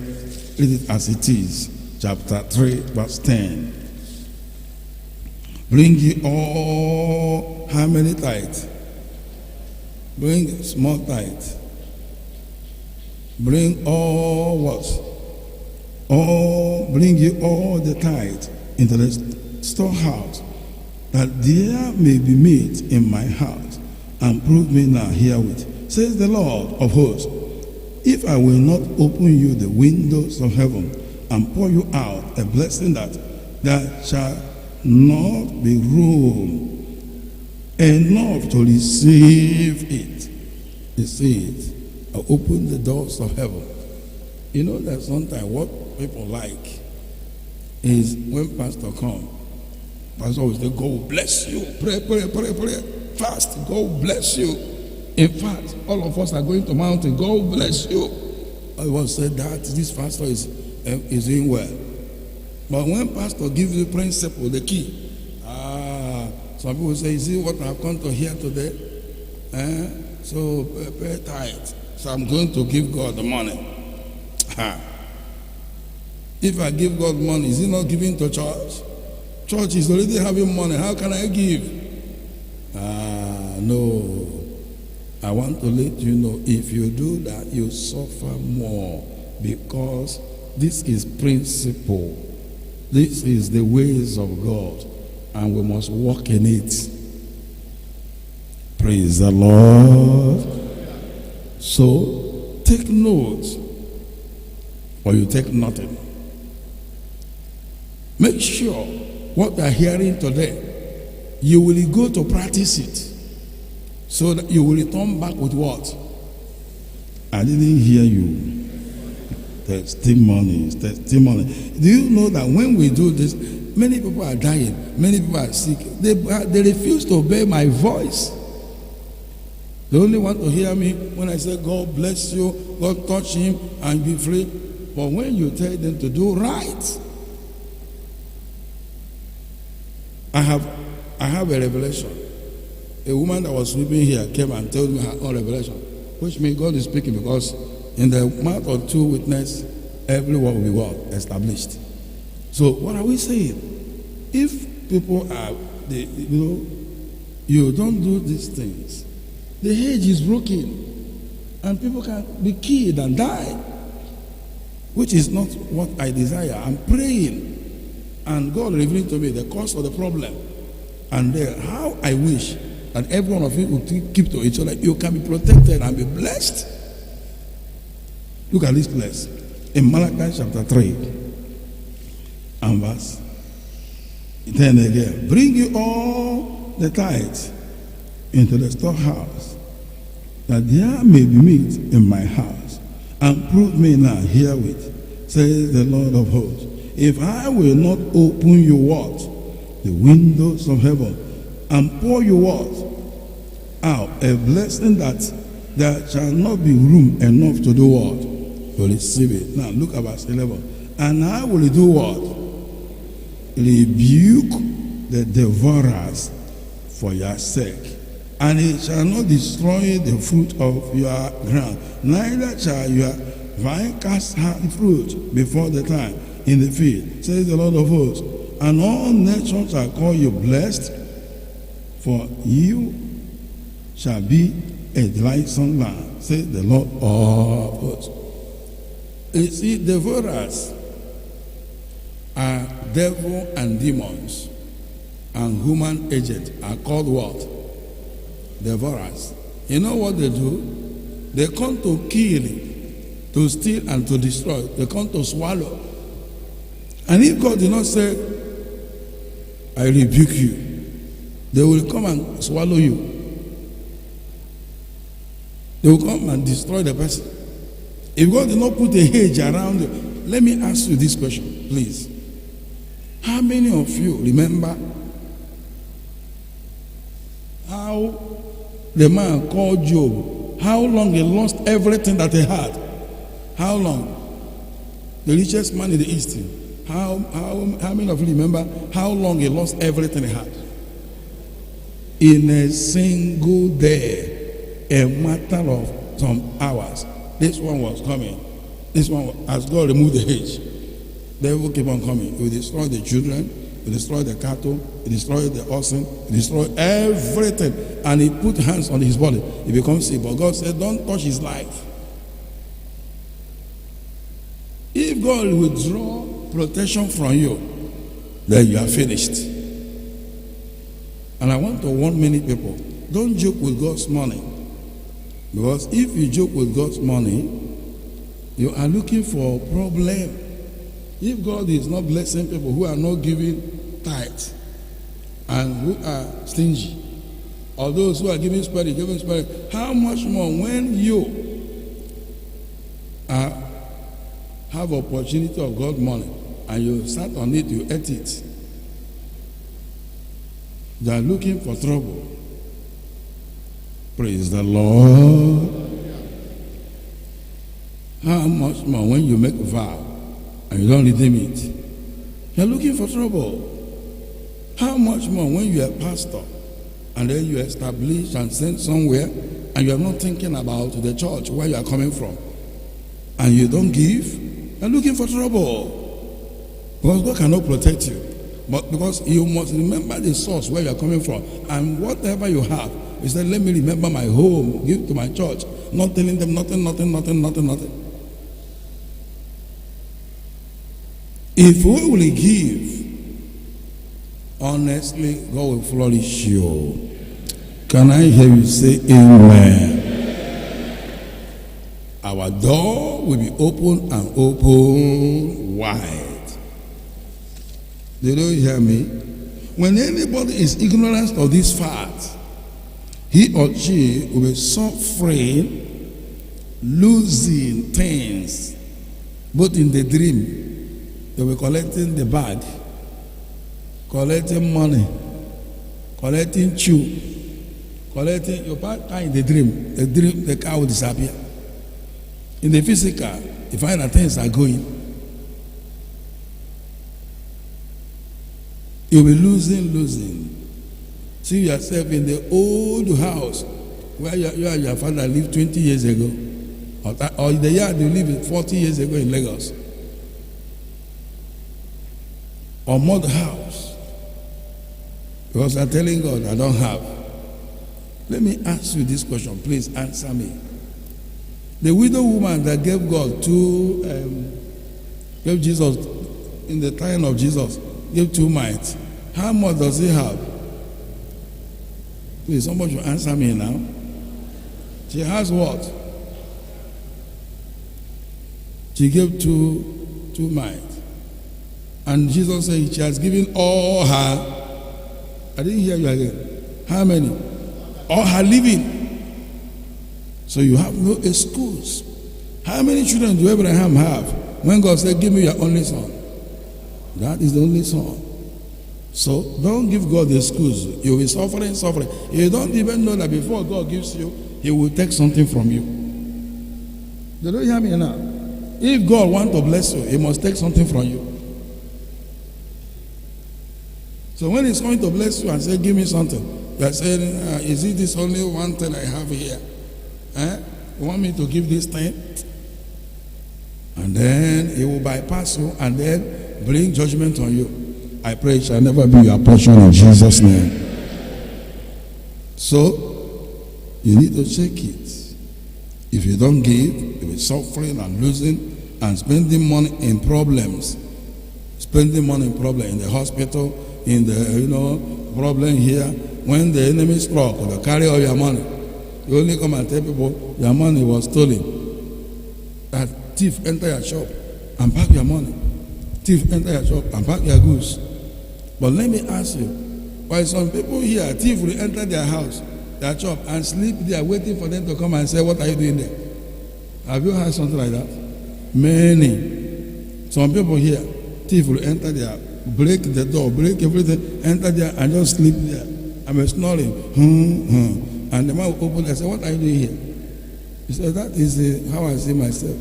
read it as it is. Chapter 3 verse 10. Bring ye all, how many tithes? Bring small tithes. Bring all what? All, bring ye all the tithe into the storehouse, that there may be meat in my house, and prove me now herewith, says the Lord of hosts, if I will not open you the windows of heaven, and pour you out a blessing that there shall not be room enough to receive it. You see it? I open the doors of heaven. You know that sometimes what people like is when pastor come, pastor always say, God bless you, pray, fast, God bless you. In fact, all of us are going to mountain, God bless you. I was said that this pastor is doing well. But when pastor gives you principle, the key, some people say, you see what I've come to hear today? So pay tithe. So I'm going to give God the money. If I give God money, is he not giving to church? Church is already having money. How can I give? No. I want to let you know, if you do that, you suffer more, because this is principle. This is the ways of God, and we must walk in it. Praise the Lord. So, take note, or you take nothing. Make sure what you are hearing today, you will go to practice it, so that you will return back with what? I didn't hear you. Testimony. Do you know that when we do this, many people are dying, many people are sick. They refuse to obey my voice. They only want to hear me when I say, God bless you, God touch him and be free. But when you tell them to do right, I have a revelation. A woman that was sleeping here came and told me her own revelation, which means God is speaking, because in the mouth of two witnesses, every word will be what? Established. So what are we saying? If people are, you don't do these things, the hedge is broken, and people can be killed and die, which is not what I desire. I'm praying, and God revealed to me the cause of the problem, and how I wish that every one of you would keep to each other. You can be protected and be blessed. Look at this place in Malachi chapter 3 and verse 10 again. Bring you all the tithes into the storehouse, that there may be meat in my house, and prove me now herewith, says the Lord of hosts, if I will not open you what? The windows of heaven, and pour you what? Out a blessing that there shall not be room enough to do what? To receive it. Now look at verse 11. And I will do what? Rebuke the devourers for your sake, and it shall not destroy the fruit of your ground, neither shall your vine cast her fruit before the time in the field, says the Lord of hosts. And all nations shall call you blessed, for you shall be a delightsome land, says the Lord of hosts. You see, devourers are devil and demons, and human agents are called what? Devourers. You know what they do? They come to kill, to steal, and to destroy. They come to swallow. And if God did not say, I rebuke you, they will come and swallow you. They will come and destroy the person. If God did not put a hedge around you, let me ask you this question, please. How many of you remember how the man called Job, how long he lost everything that he had? How long? The richest man in the East. How many of you remember how long he lost everything he had? In a single day, a matter of some hours. This one was coming. This one, as God removed the hedge, the devil keep on coming. He will destroy the children, he will destroy the cattle, he will destroy the oxen, he will destroy everything. And he put hands on his body. He becomes sick. But God said, don't touch his life. If God withdraw protection from you, then you are finished. And I want to warn many people, don't joke with God's money. Because if you joke with God's money, you are looking for a problem. If God is not blessing people who are not giving tithe and who are stingy, or those who are giving sparingly, how much more when you have opportunity of God's money and you start on it, you eat it. They are looking for trouble. Praise the Lord. How much more when you make a vow and you don't redeem it? You are looking for trouble. How much more when you are a pastor and then you establish and send somewhere and you are not thinking about the church where you are coming from and you don't give? You are looking for trouble. Because God cannot protect you. But because you must remember the source where you are coming from, and whatever you have, you say, let me remember my home, give to my church, not telling them nothing. If we will give, honestly, God will flourish you. Can I hear you say amen? Our door will be open and open wide. Did you hear me? When anybody is ignorant of this fact, he or she will be suffering, losing things, both in the dream. They will be collecting the bag, collecting money, collecting chew, collecting your car in the dream. The car will disappear. In the physical, you find that things are going. You'll be losing. See yourself in the old house where you and your father lived 20 years ago, or the yard you lived 40 years ago in Lagos, or mud house. Because I'm telling God, I don't have. Let me ask you this question. Please answer me. The widow woman that gave Jesus in the time of Jesus, gave 2 mites. How much does he have? Please, somebody should answer me now. She has what? She gave two mites. And Jesus said she has given all her. I didn't hear you again. How many? All her living. So you have no excuse. How many children do Abraham have when God said, give me your only son? That is the only son. So don't give God the excuse. You'll be suffering. You don't even know that before God gives you, He will take something from you. They don't hear me now. If God wants to bless you, He must take something from you. So when He's going to bless you and say, give me something, you are saying, is it this only one thing I have here? You want me to give this thing? And then He will bypass you and then bring judgment on you. I pray it shall never be your portion in Jesus' name. So, you need to check it. If you don't give, you'll be suffering and losing and spending money in problems. Spending money in problems in the hospital, in the, problem here. When the enemy struck, they'll carry all your money. You only come and tell people your money was stolen. That thief enter your shop and pack your money. Thief enter your shop and pack your goods. But let me ask you, why some people here, thief will enter their house, their shop, and sleep there waiting for them to come and say, what are you doing there? Have you heard something like that? Many. Some people here, thief will enter there, break the door, break everything, enter there and just sleep there. I'm snoring. And the man will open and say, what are you doing here? He said, that is how I see myself.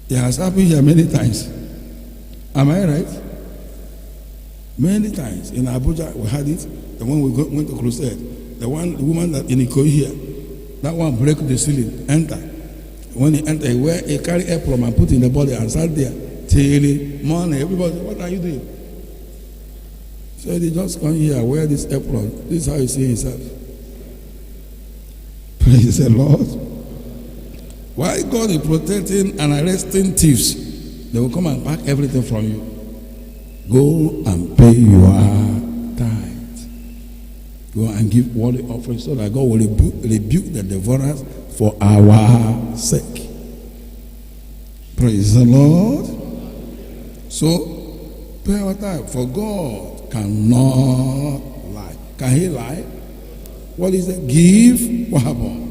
It has happened here many times. Am I right? Many times. In Abuja, we had it. The one we went to crusade. The woman that in Ikoyi here, that one break the ceiling, enter. When he enter, he carry apron and put in the body and sat there till morning. Everybody, what are you doing? So he just come here, wear this apron. This is how he see himself. Praise the Lord. Why God is protecting and arresting thieves? They will come and pack everything from you. Go and pay your tithe. Go and give worthy offering so that God will rebuke the devourers for our sake. Praise the Lord. So, pay our tithe, for God cannot lie. Can He lie? What is it? Give. What happened?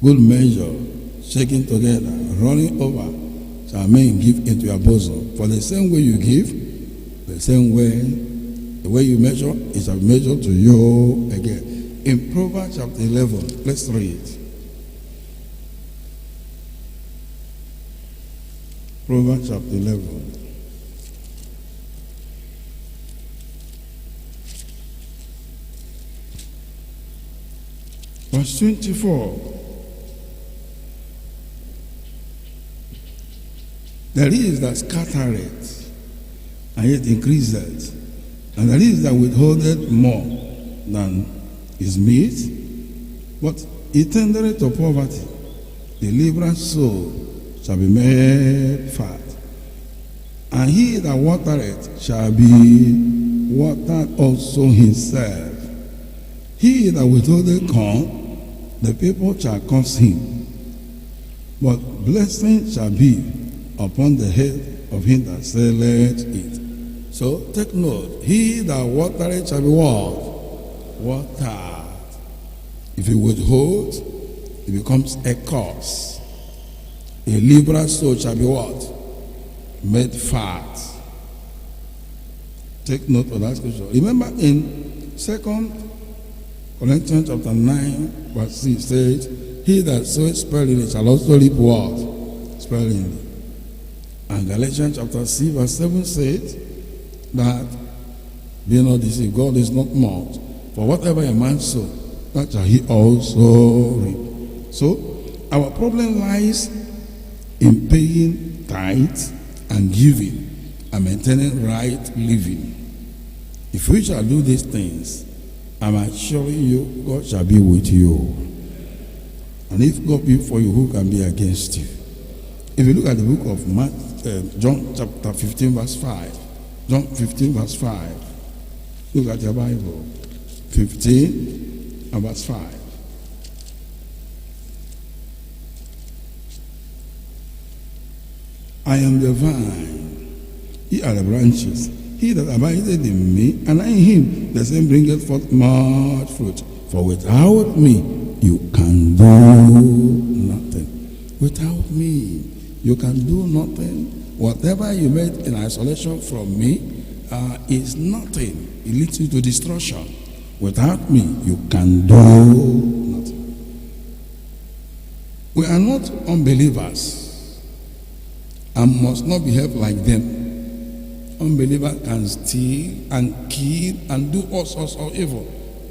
Good measure, shaking together, running over, shall men give into your bosom. For the same way you give, the same way, the way you measure, it shall be measured to you again. In Proverbs chapter 11, let's read. Proverbs chapter 11. Verse 24. There is that scattereth, and yet increaseth, and there is that withholdeth more than is meet, but he tendereth to poverty. The liberal soul shall be made fat, and he that watereth shall be watered also himself. He that withholdeth corn, the people shall curse him, but blessing shall be upon the head of him that selleth it. So take note, he that watereth shall be what? Watered. If he withhold, it becomes a curse. A liberal soul shall be what? Made fat. Take note of that scripture. Remember in 2 Corinthians chapter 9, verse 6 says, he that soweth sparingly shall also reap what? Sparingly. And Galatians chapter 6 verse 7 says that, be not deceived, God is not mocked. For whatever a man sow, that shall he also reap. So, our problem lies in paying tithes and giving and maintaining right living. If we shall do these things, I'm assuring you, God shall be with you. And if God be for you, who can be against you? If you look at the book of John chapter 15 verse 5. John 15 verse 5. Look at your Bible. 15 and verse 5. I am the vine, ye are the branches. He that abideth in me, and I in him, the same bringeth forth much fruit. For without me, you can do nothing. Without me, you can do nothing. Whatever you made in isolation from me is nothing. It leads you to destruction. Without me, you can do nothing. We are not unbelievers and must not behave like them. Unbelievers can steal and kill and do all sorts of evil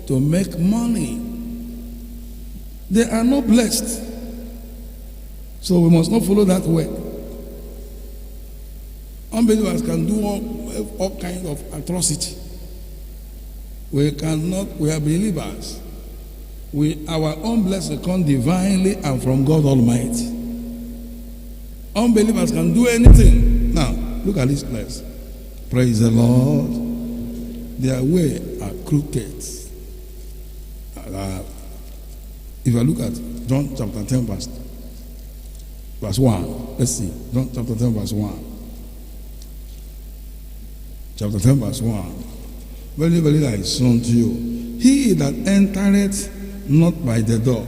to make money. They are not blessed. So we must not follow that way. Unbelievers can do all kinds of atrocity. We are believers. Our own blessing comes divinely and from God Almighty. Unbelievers can do anything. Now, look at this place. Praise the Lord. Their way are crooked. If I look at John chapter 10 verse 1. Let's see. John chapter 10 verse 1. Chapter 10 verse 1. Very, very I say unto you, he that entereth not by the door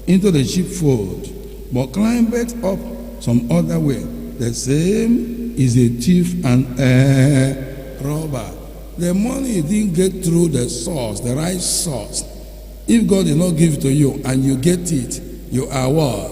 into the sheepfold, but climbeth up some other way, the same is a thief and a robber. The money you didn't get through the source, the right source. If God did not give it to you and you get it, you are what?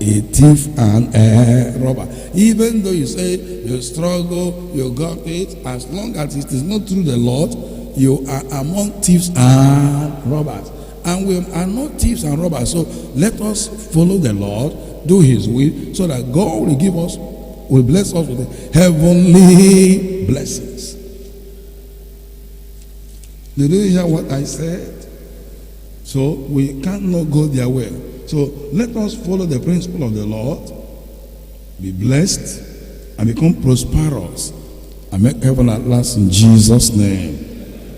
A thief and a robber. Even though you say you struggle, you got it, as long as it is not through the Lord, you are among thieves and robbers. And we are not thieves and robbers. So let us follow the Lord, do his will, so that God will give us, will bless us with the heavenly blessings. Did you hear what I said? So we cannot go their way. So let us follow the principle of the Lord, be blessed, and become prosperous, and make heaven at last in Jesus' name.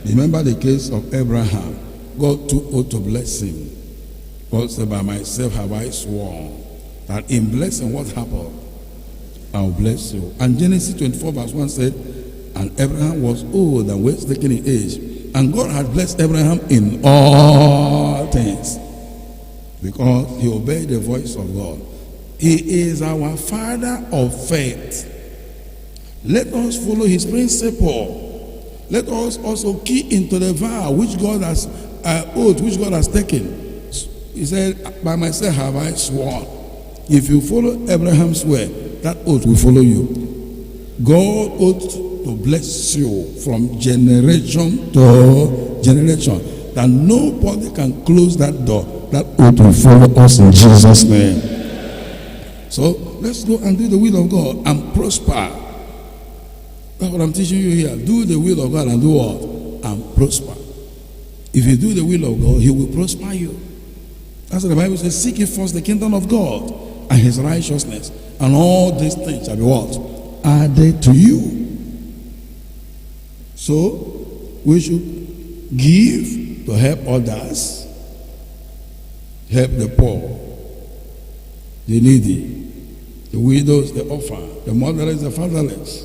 Remember the case of Abraham. God took oath to bless him. God said, by myself have I sworn that in blessing what happened? I'll bless you. And Genesis 24 verse 1 said, and Abraham was old and was taken in age. And God had blessed Abraham in all things, because he obeyed the voice of God. He is our father of faith. Let us follow his principle. Let us also key into the vow which God has, oath which God has taken. He said, by myself have I sworn. If you follow Abraham's way, that oath will follow you. God oath to bless you from generation to generation, that nobody can close that door. That oath will follow us in Jesus' name. So let's go and do the will of God and prosper. That's what I'm teaching you here. Do the will of God and do what? And prosper. If you do the will of God, he will prosper you. That's what the Bible says. Seek ye first the kingdom of God and his righteousness, and all these things shall be what? Added to you. So we should give to help others, help the poor, the needy, the widows, the orphan, the motherless, the fatherless.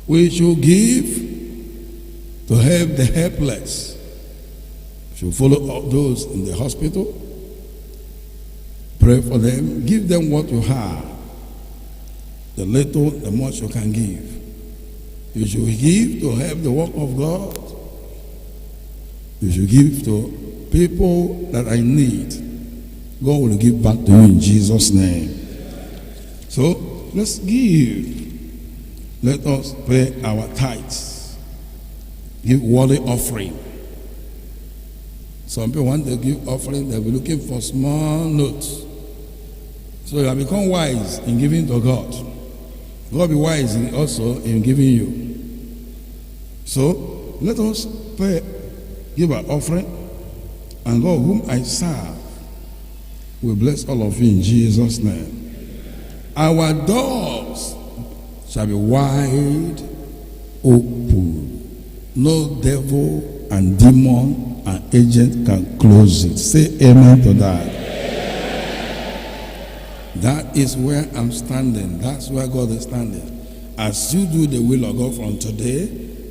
We should give to help the helpless. We should follow up those in the hospital. Pray for them. Give them what you have. The little, the much you can give. You should give to help the work of God. You should give to people that are in need. God will give back to you in Jesus' name. So let's give. Let us pay our tithes. Give worthy offering. Some people want to give offering, they'll be looking for small notes. So you have become wise in giving to God. God be wise also in giving you. So let us pay, give our offering, and God whom I serve will bless all of you in Jesus' name. Our doors shall be wide open. No devil and demon and agent can close it. Say amen to that. That is where I'm standing. That's where God is standing. As you do the will of God from today,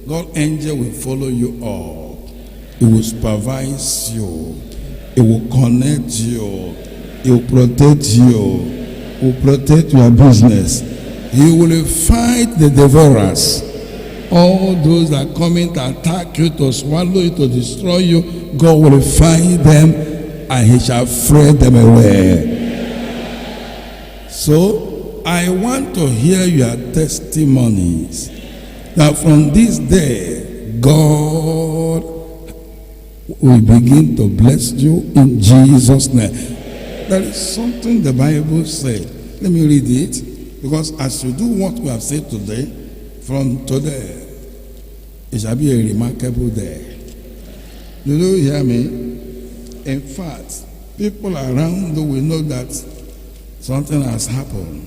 God angel will follow you up. He will supervise you. He will connect you. He will protect you. He will protect your business. He will fight the devourers. All those that are coming to attack you, to swallow you, to destroy you, God will find them and he shall fray them away. So, I want to hear your testimonies that from this day, God will begin to bless you in Jesus' name. There is something the Bible said. Let me read it. Because as you do what we have said today, from today, it shall be a remarkable day. Do you hear me? In fact, people around will know that something has happened.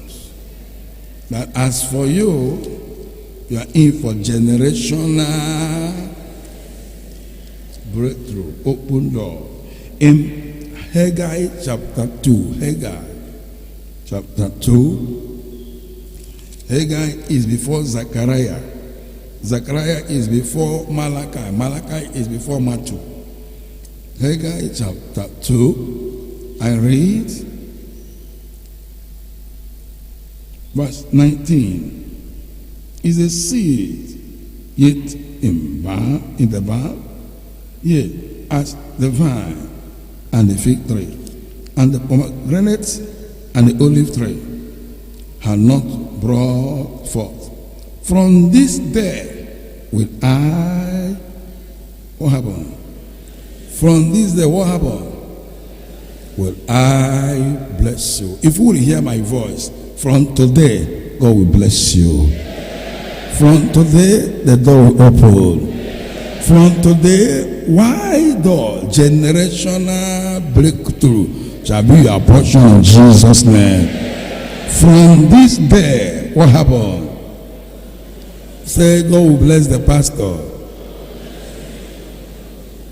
That as for you, you are in for generational breakthrough, open door. In Haggai chapter 2, Haggai chapter 2, Haggai is before Zechariah. Zechariah is before Malachi. Malachi is before Matthew. Haggai chapter 2, I read verse 19. Is a seed yet in the barn, yet as the vine and the fig tree, and the pomegranate and the olive tree had not brought forth. From this day will I, what happened? From this day, what happened? Will I bless you. If you will hear my voice, from today, God will bless you. From today, the door will open. From today, wide door, generational breakthrough shall be your portion in Jesus' name. From this day, what happened? Say, God will bless the pastor.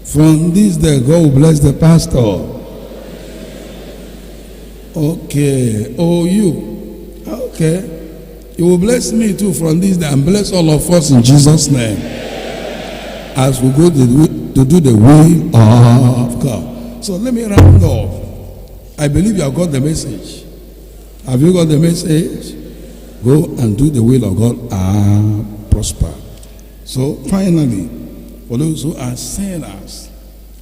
From this day, God will bless the pastor. Okay. Oh, you. Okay. You will bless me too from this day and bless all of us in Jesus' name. As we go to do the will of God. So let me round off. I believe you have got the message. Have you got the message? Go and do the will of God and prosper. So finally, for those who are sinners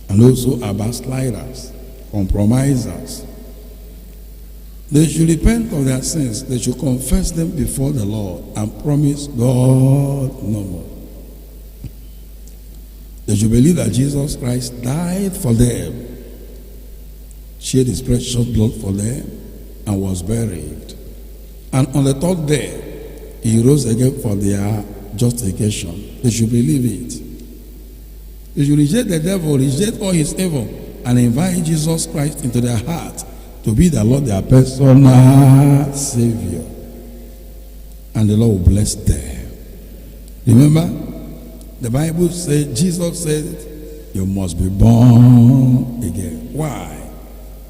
and those who are backsliders, compromisers, they should repent of their sins. They should confess them before the Lord and promise God no more. They should believe that Jesus Christ died for them, shed his precious blood for them, and was buried. And on the third day, he rose again for their justification. They should believe it. They should reject the devil, reject all his evil, and invite Jesus Christ into their heart to be the Lord, their personal Savior. And the Lord will bless them. Remember, the Bible said, Jesus said, you must be born again. Why?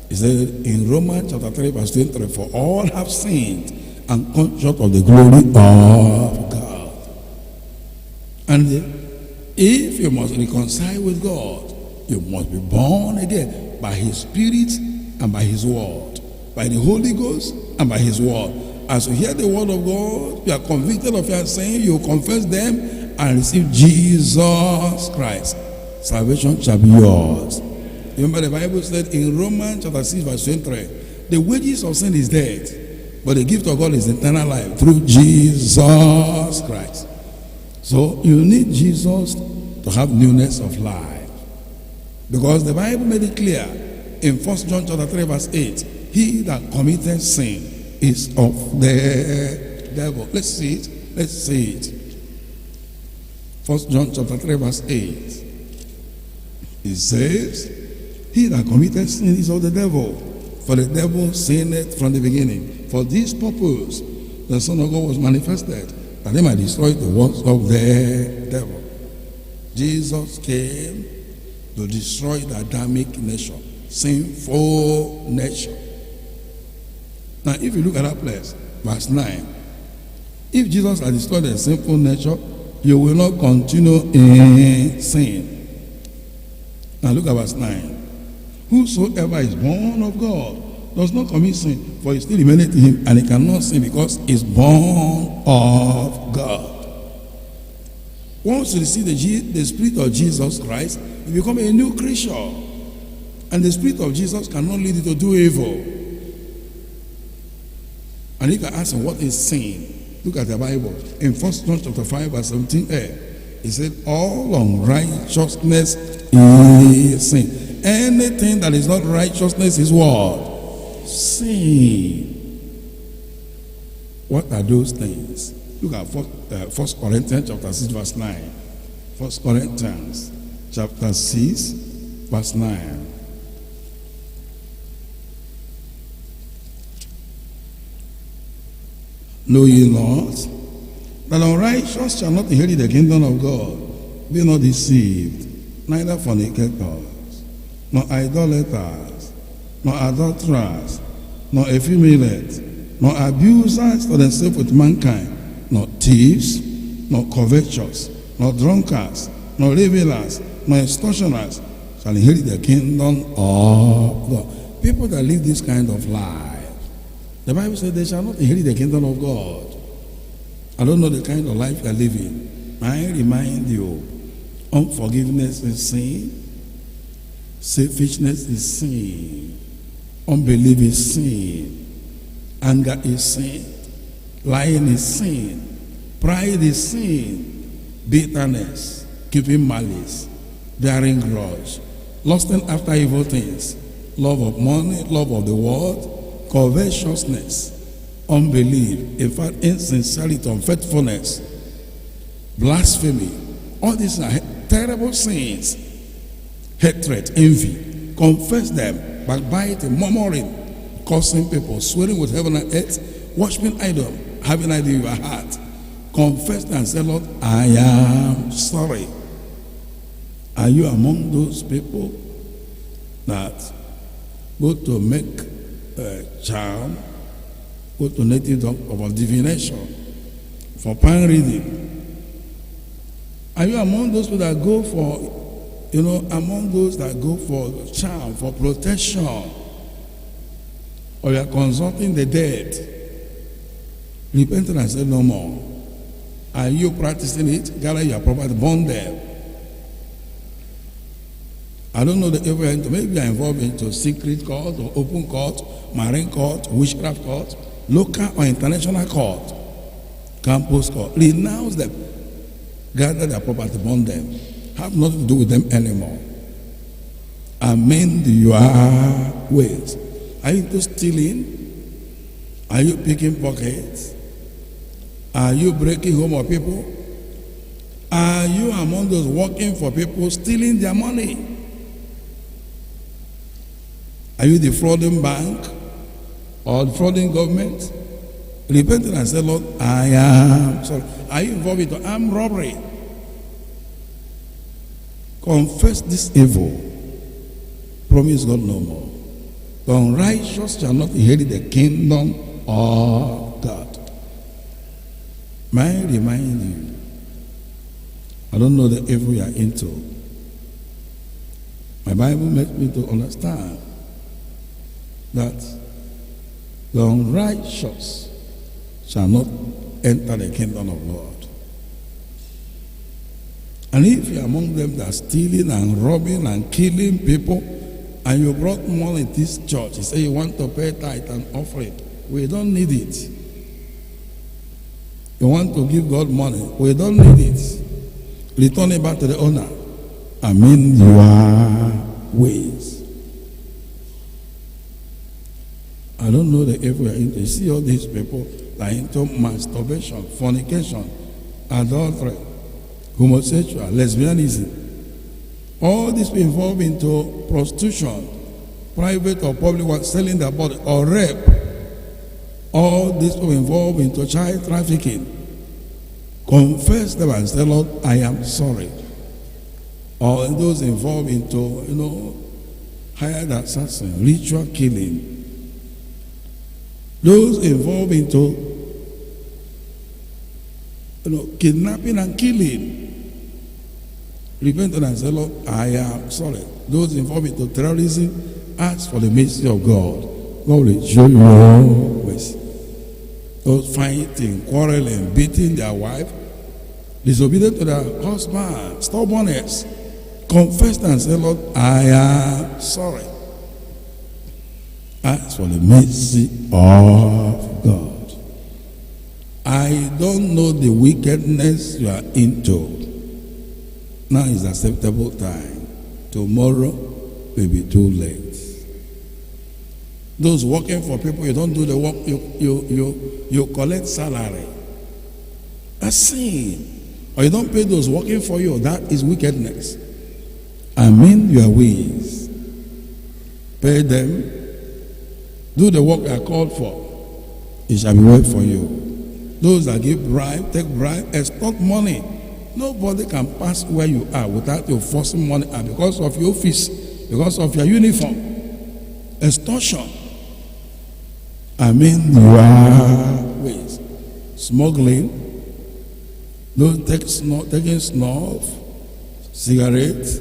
He said in Romans chapter 3 verse 23, for all have sinned and come short of the glory of God. And if you must reconcile with God, you must be born again by his Spirit and by his word, by the Holy Ghost and by his word. As you hear the word of God, you are convicted of your sin, you confess them and receive Jesus Christ. Salvation shall be yours. Remember the Bible said in Romans chapter 6 verse 23, the wages of sin is death, but the gift of God is eternal life through Jesus Christ. So you need Jesus to have newness of life. Because the Bible made it clear in 1 John chapter 3 verse 8, he that committeth sin is of the devil. Let's see it. Let's see it. 1 John chapter 3 verse 8. It says, he that committeth sin is of the devil, for the devil sinned from the beginning. For this purpose the Son of God was manifested, that he might destroy the works of the devil. Jesus came to destroy the Adamic nature, sinful nature. Now if you look at that place, verse 9, if Jesus had destroyed the sinful nature, you will not continue in sin. Now look at verse 9. Whosoever is born of God does not commit sin, for he still remaineth in him, and he cannot sin because he is born of God. Once you receive the Spirit of Jesus Christ, you become a new creature. And the Spirit of Jesus cannot lead you to do evil. And you can ask him, what is sin? Look at the Bible. In 1 John chapter 5, verse 17a, he said, all unrighteousness is sin. Anything that is not righteousness is what? Sin. What are those things? Look at 1 Corinthians chapter 6, verse 9. 1 Corinthians chapter 6, verse 9. Know ye not that unrighteous shall not inherit the kingdom of God? Be not deceived, neither fornicators, nor idolaters, nor adulterers, nor effeminate, nor abusers of themselves with mankind, nor thieves, nor covetous, nor drunkards, nor revelers, nor extortioners shall inherit the kingdom of God. People that live this kind of life, the Bible says they shall not inherit the kingdom of God. I don't know the kind of life you are living. I remind you, unforgiveness is sin, selfishness is sin, unbelief is sin, anger is sin, lying is sin, pride is sin, bitterness, keeping malice, bearing grudge, lusting after evil things, love of money, love of the world, covetousness, unbelief, in fact, insincerity, unfaithfulness, blasphemy. All these are terrible sins. Hatred, envy. Confess them. Backbiting, murmuring, cursing people, swearing with heaven and earth, worshiping idol, having idol in your heart. Confess and say, Lord, I am sorry. Are you among those people that go to make a charm, go to native of divination for palm reading? Are you among those people that go for, among those that go for charm, for protection? Or you are consulting the dead? Repent and say no more. Are you practicing it? Gather your property, burn them. I don't know the event. Maybe you are involved into secret court or open court, marine court, witchcraft court, local or international court, campus court. Renounce them. Gather their property, burn them. Have nothing to do with them anymore. Amend your ways. Are you into stealing? Are you picking pockets? Are you breaking home of people? Are you among those working for people, stealing their money? Are you defrauding bank or defrauding government? Repent and say, Lord, I am sorry. Are you involved in armed robbery? Confess this evil. Promise God no more. The unrighteous shall not inherit the kingdom of God. May I remind you, I don't know the evil you are into. My Bible makes me to understand that the unrighteous shall not enter the kingdom of God. And if you are among them that are stealing and robbing and killing people, and you brought money in this church, you say you want to pay tithe and offering, we don't need it. You want to give God money, we don't need it. Return it back to the owner. Amend your ways. I don't know the evil you're into. You see all these people that are into masturbation, fornication, adultery, homosexual, lesbianism. All these people involved into prostitution, private or public one, selling their body, or rape. All these people involved into child trafficking. Confess them and say, Lord, I am sorry. Or those involved into, hired assassin, ritual killing. Those involved into kidnapping and killing. Repent and say, Lord, I am sorry. Those involved into terrorism, ask for the mercy of God. God will show you mercy. Those fighting, quarreling, beating their wife, disobedient to their husband, stubbornness, confess and say, Lord, I am sorry. Ask for the mercy of God. I don't know the wickedness you are into. Now is acceptable time. Tomorrow will be too late. Those working for people, you don't do the work, you collect salary. That's sin. Or you don't pay those working for you, that is wickedness. Amend your ways. Pay them. Do the work they are called for. It shall be well for you. Those that give bribe, take bribe, extort money. Nobody can pass where you are without you forcing money out because of your office, because of your uniform. Extortion. Amend your ways. Smuggling. Those taking snuff, cigarettes,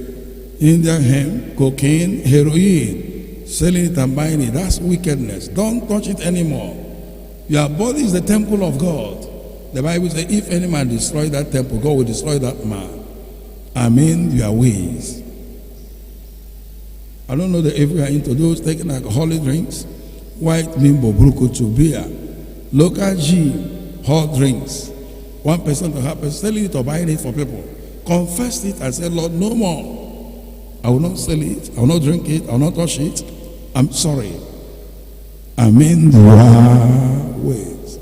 Indian hemp, cocaine, heroin, selling it and buying it. That's wickedness. Don't touch it anymore. Your body is the temple of God. The Bible says, if any man destroy that temple, God will destroy that man. Amend your ways. I don't know if we are into those taking alcoholic drinks, white limbo, brukutu, beer, local gin, hot drinks. 1% to half person selling it or buying it for people. Confess it and say, Lord, no more. I will not sell it. I will not drink it. I will not touch it. I'm sorry. Amend your ways.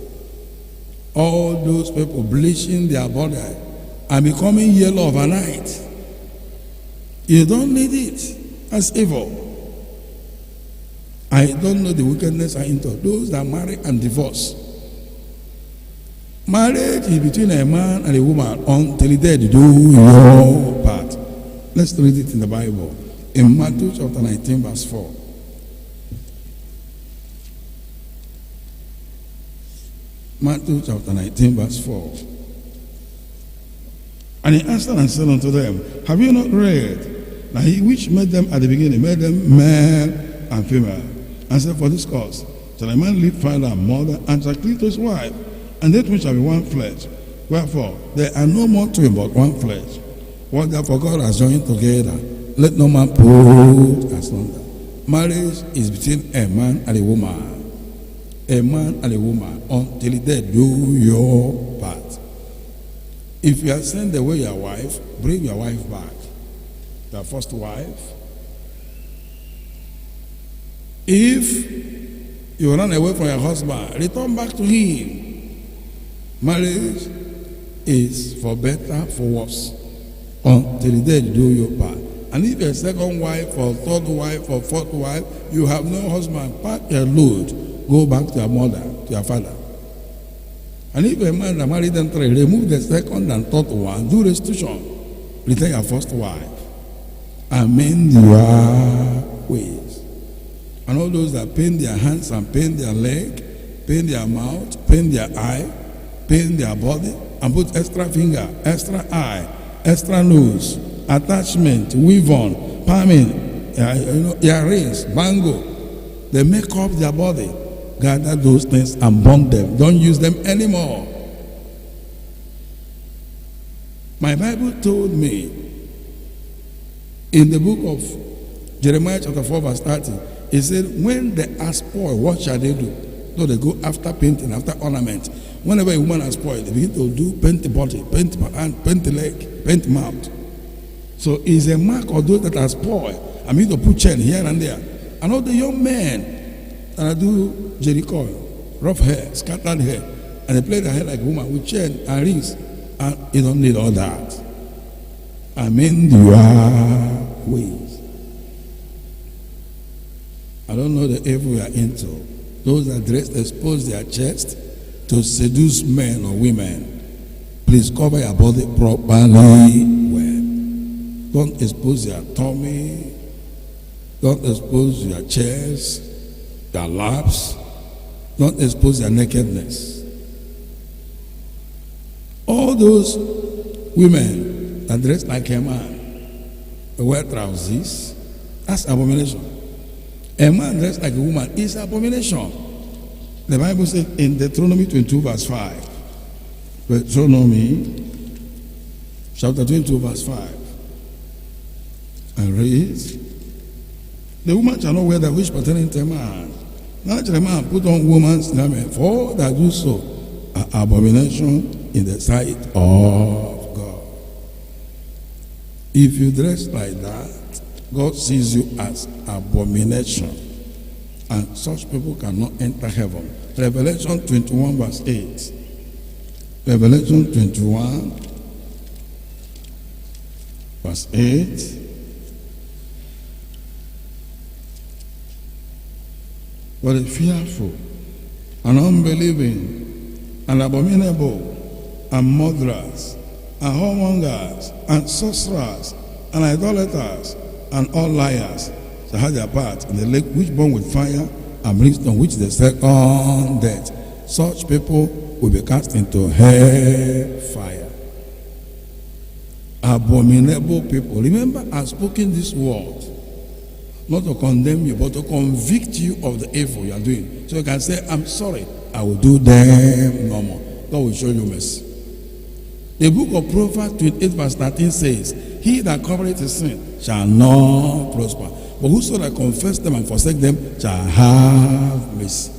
All those people bleaching their body and becoming yellow overnight. You don't need it. That's evil. I don't know the wickedness I into. Those that marry and divorce. Marriage is between a man and a woman until they do your part. Let's read it in the Bible. In Matthew chapter 19, verse 4. Matthew chapter 19, verse 4. And he answered and said unto them, have you not read that he which made them at the beginning made them male and female? And said, for this cause shall a man leave father and mother and shall cleave to his wife, and they two shall be one flesh. Wherefore, they are no more two but one flesh. What therefore God has joined together, let no man put asunder. Marriage is between a man and a woman. A man and a woman until they do your part. If you are sent away your wife, bring your wife back. Your first wife. If you run away from your husband, return back to him. Marriage is for better, for worse, until they do your part. And if you're a second wife or third wife or fourth wife, you have no husband, pack your load, go back to your mother, to your father. And if a man that married them three, remove the second and third one, do restitution, return your first wife. Amend your ways. And all those that pain their hands and pain their leg, pain their mouth, pain their eye, pain their body, and put extra finger, extra eye, extra nose, attachment, weave on, palming, earrings, bangle. They make up their body. Gather those things and burn them. Don't use them anymore. My Bible told me in the book of Jeremiah chapter 4 verse 30, it said, when they are spoiled, what shall they do? So they go after painting, after ornament. Whenever a woman is spoiled, they begin to do paint the body, paint the hand, paint the leg, paint the mouth. So it's a mark of those that are spoiled. I mean to put chain here and there. And all the young men that do Jericho, rough hair, scattered hair, and they play their hair like a woman with chain and rings. And you don't need all that. Amend your ways. I don't know the evil we are into. Those that dress expose their chest to seduce men or women. Please cover your body properly well. Don't expose your tummy. Don't expose your chest, your laps. Don't expose your nakedness. All those women that dress like a man, they wear trousers, that's abomination. A man dressed like a woman is abomination. The Bible says in Deuteronomy 22 verse 5. Deuteronomy chapter 22 verse 5. And reads, the woman shall not wear that which pertaineth to a man. Now shall a man put on woman's garment, for all that do so are abomination in the sight of God. If you dress like that, God sees you as abomination, and such people cannot enter heaven. Revelation 21 verse 8. Revelation 21 verse 8. But the fearful and unbelieving and abominable and murderers and whoremongers and sorcerers and idolaters and all liars shall have their part in the lake which burn with fire and brimstone, which is the second death. Such people will be cast into hell fire. Abominable people. Remember, I've spoken this word not to condemn you, but to convict you of the evil you are doing. So you can say, I'm sorry, I will do them no more. God will show you mercy. The book of Proverbs 28 verse 13 says, he that covereth his sin shall not prosper, but whoso that confess them and forsake them shall have mercy.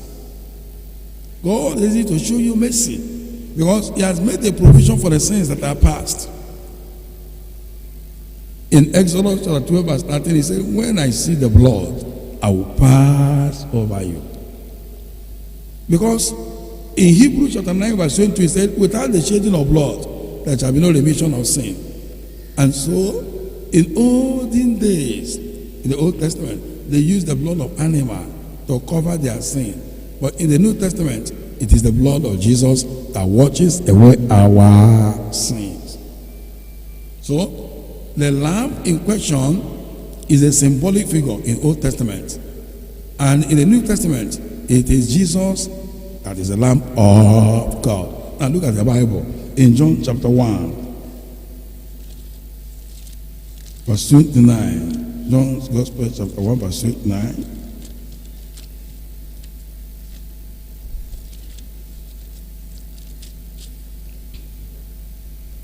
God is here to show you mercy, because he has made a provision for the sins that are past. In Exodus chapter 12 verse 13, he said, when I see the blood, I will pass over you. Because in Hebrews chapter 9 verse 20, he said, without the shedding of blood, there shall be no remission of sin. And so, in olden days, in the Old Testament, they used the blood of animal to cover their sin. But in the New Testament, it is the blood of Jesus that washes away our sins. So, the lamb in question is a symbolic figure in Old Testament. And in the New Testament, it is Jesus that is the Lamb of God. Now look at the Bible. In John chapter 1, verse 29. John's Gospel chapter 1, verse 29.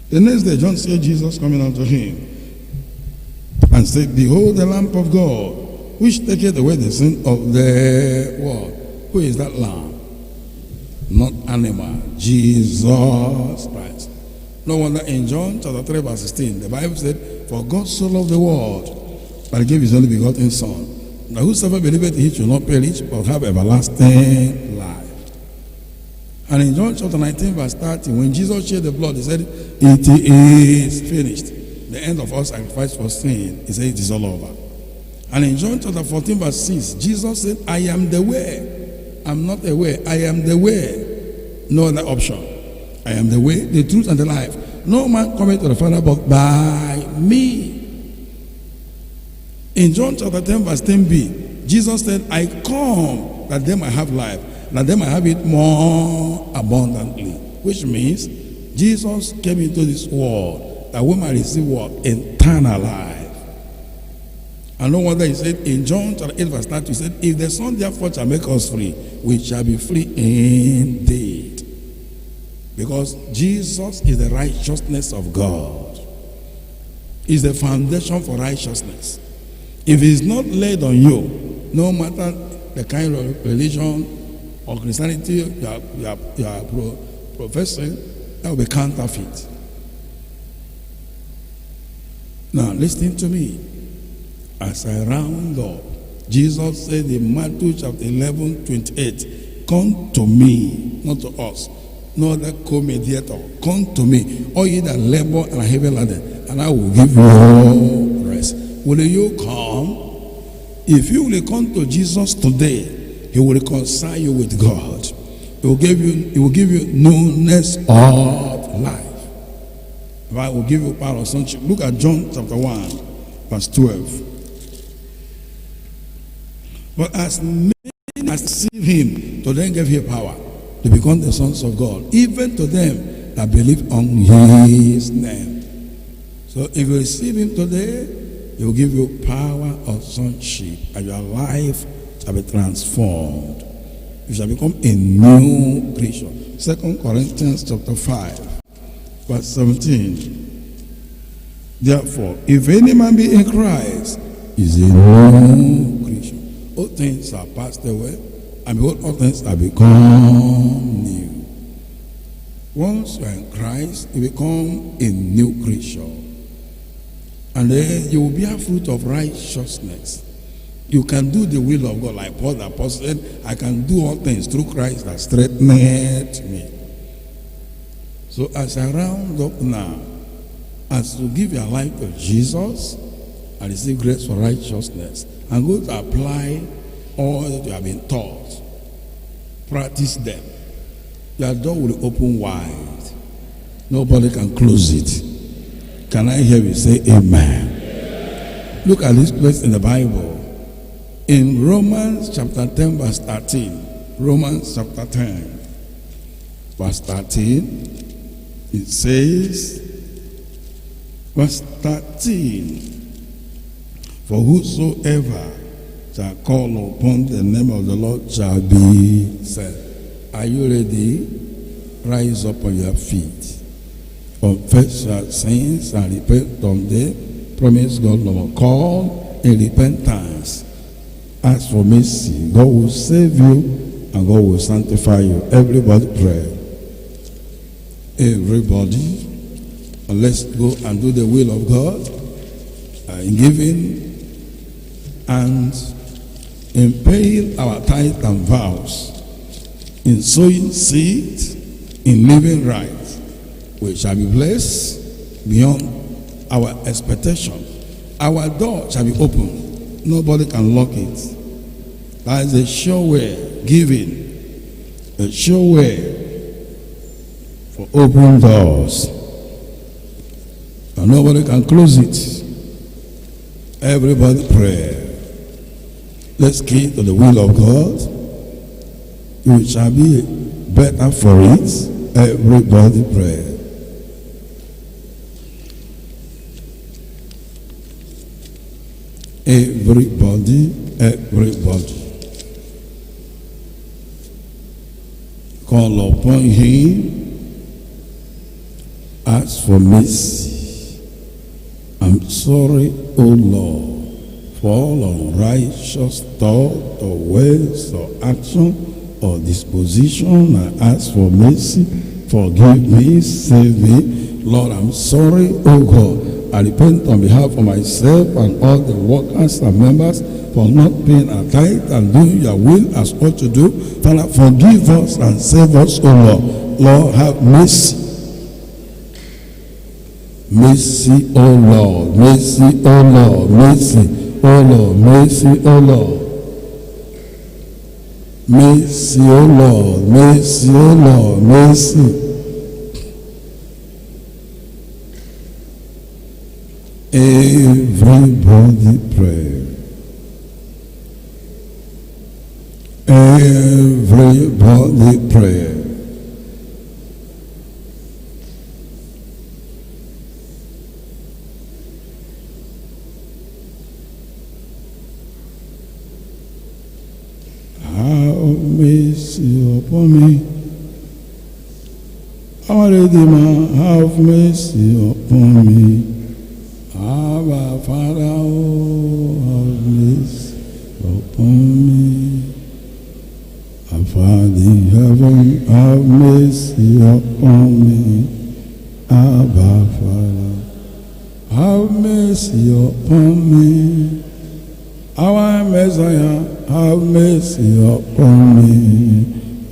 The next day, John saw Jesus coming unto him and said, behold the Lamb of God, which taketh away the sin of the world. Who is that Lamb? Not animal. Jesus Christ. No wonder in John chapter 3 verse 16, the Bible said, for God so loved the world, that he gave his only begotten Son, that whosoever believeth in him shall not perish, but have everlasting life. And in John chapter 19 verse 30, when Jesus shed the blood, he said, it is finished. The end of all sacrifice for sin. He said, it is all over. And in John chapter 14 verse 6, Jesus said, I am the way. I'm not a way. I am the way. No other option. I am the way, the truth, and the life. No man cometh to the Father but by me. In John chapter 10 verse 10b, Jesus said, I come that they might have life, that they might have it more abundantly. Which means Jesus came into this world that we might receive what? Eternal life. And no wonder he said in John chapter 8 verse 30, he said, if the Son therefore shall make us free, we shall be free indeed. Because Jesus is the righteousness of God. Is the foundation for righteousness. If it is not laid on you, no matter the kind of religion or Christianity you are professing, that will be counterfeit. Now listen to me. As I round up, Jesus said in Matthew chapter 11, 28, come to me, not to us, no other co-mediator. Come to me, all ye that labor and are heavy laden, and I will give you rest. Will you come? If you will come to Jesus today, he will reconcile you with God. He will give you newness of life. I will give you power of sonship. Look at John chapter 1, verse 12. But as many as receive him, to them gave him power to become the sons of God, even to them that believe on his name. So if you receive him today, he will give you power of sonship, and your life shall be transformed. You shall become a new creature. 2 Corinthians chapter 5, verse 17. Therefore, if any man be in Christ, is a new creature. All things are passed away, and behold, all things are become new. Once you are in Christ, you become a new creature. And then you will bear fruit of righteousness. You can do the will of God, like Paul the apostle said, I can do all things through Christ that strengtheneth me. So as I round up now, as to give your life to Jesus and receive grace for righteousness, and go to apply all that you have been taught, practice them, your door will open wide. Nobody can close it. Can I hear you say amen? Look at this place in the Bible. In Romans chapter 10, verse 13. Romans chapter 10, verse 13. It says, verse 13, for whosoever shall call upon the name of the Lord shall be saved. Are you ready? Rise up on your feet. Confess your sins and repent of them. Promise God no more. Call in repentance. Ask for mercy. God will save you and God will sanctify you. Everybody pray. Everybody. And let's go and do the will of God in giving and in paying our tithe and vows, in sowing seed, in living right. We shall be blessed beyond our expectation. Our door shall be open. Nobody can lock it. That is a sure way, giving, a sure way for open doors. And nobody can close it. Everybody pray. Let's keep to the will of God. You shall be better for it. Everybody pray. Everybody. Call upon him. Ask for mercy. I'm sorry, O Lord, for all unrighteous thought or words or action or disposition. I ask for mercy. Forgive me, save me. Lord, I'm sorry, O God. I repent on behalf of myself and all the workers and members for not paying a tithe and doing your will as ought to do. Father, forgive us and save us, O Lord. Lord, have mercy. Mercy, O Lord. Mercy, O Lord. Mercy, O Lord. Mercy, O Lord. Mercy, O Lord. Mercy, O Lord. Mercy. Everybody pray. Everybody pray. Have mercy upon me. Our Redeemer, have mercy upon me. Our Father, have mercy upon me. Our Father in heaven, have mercy upon me. Our Father, have mercy upon me. Our Messiah, have mercy upon me.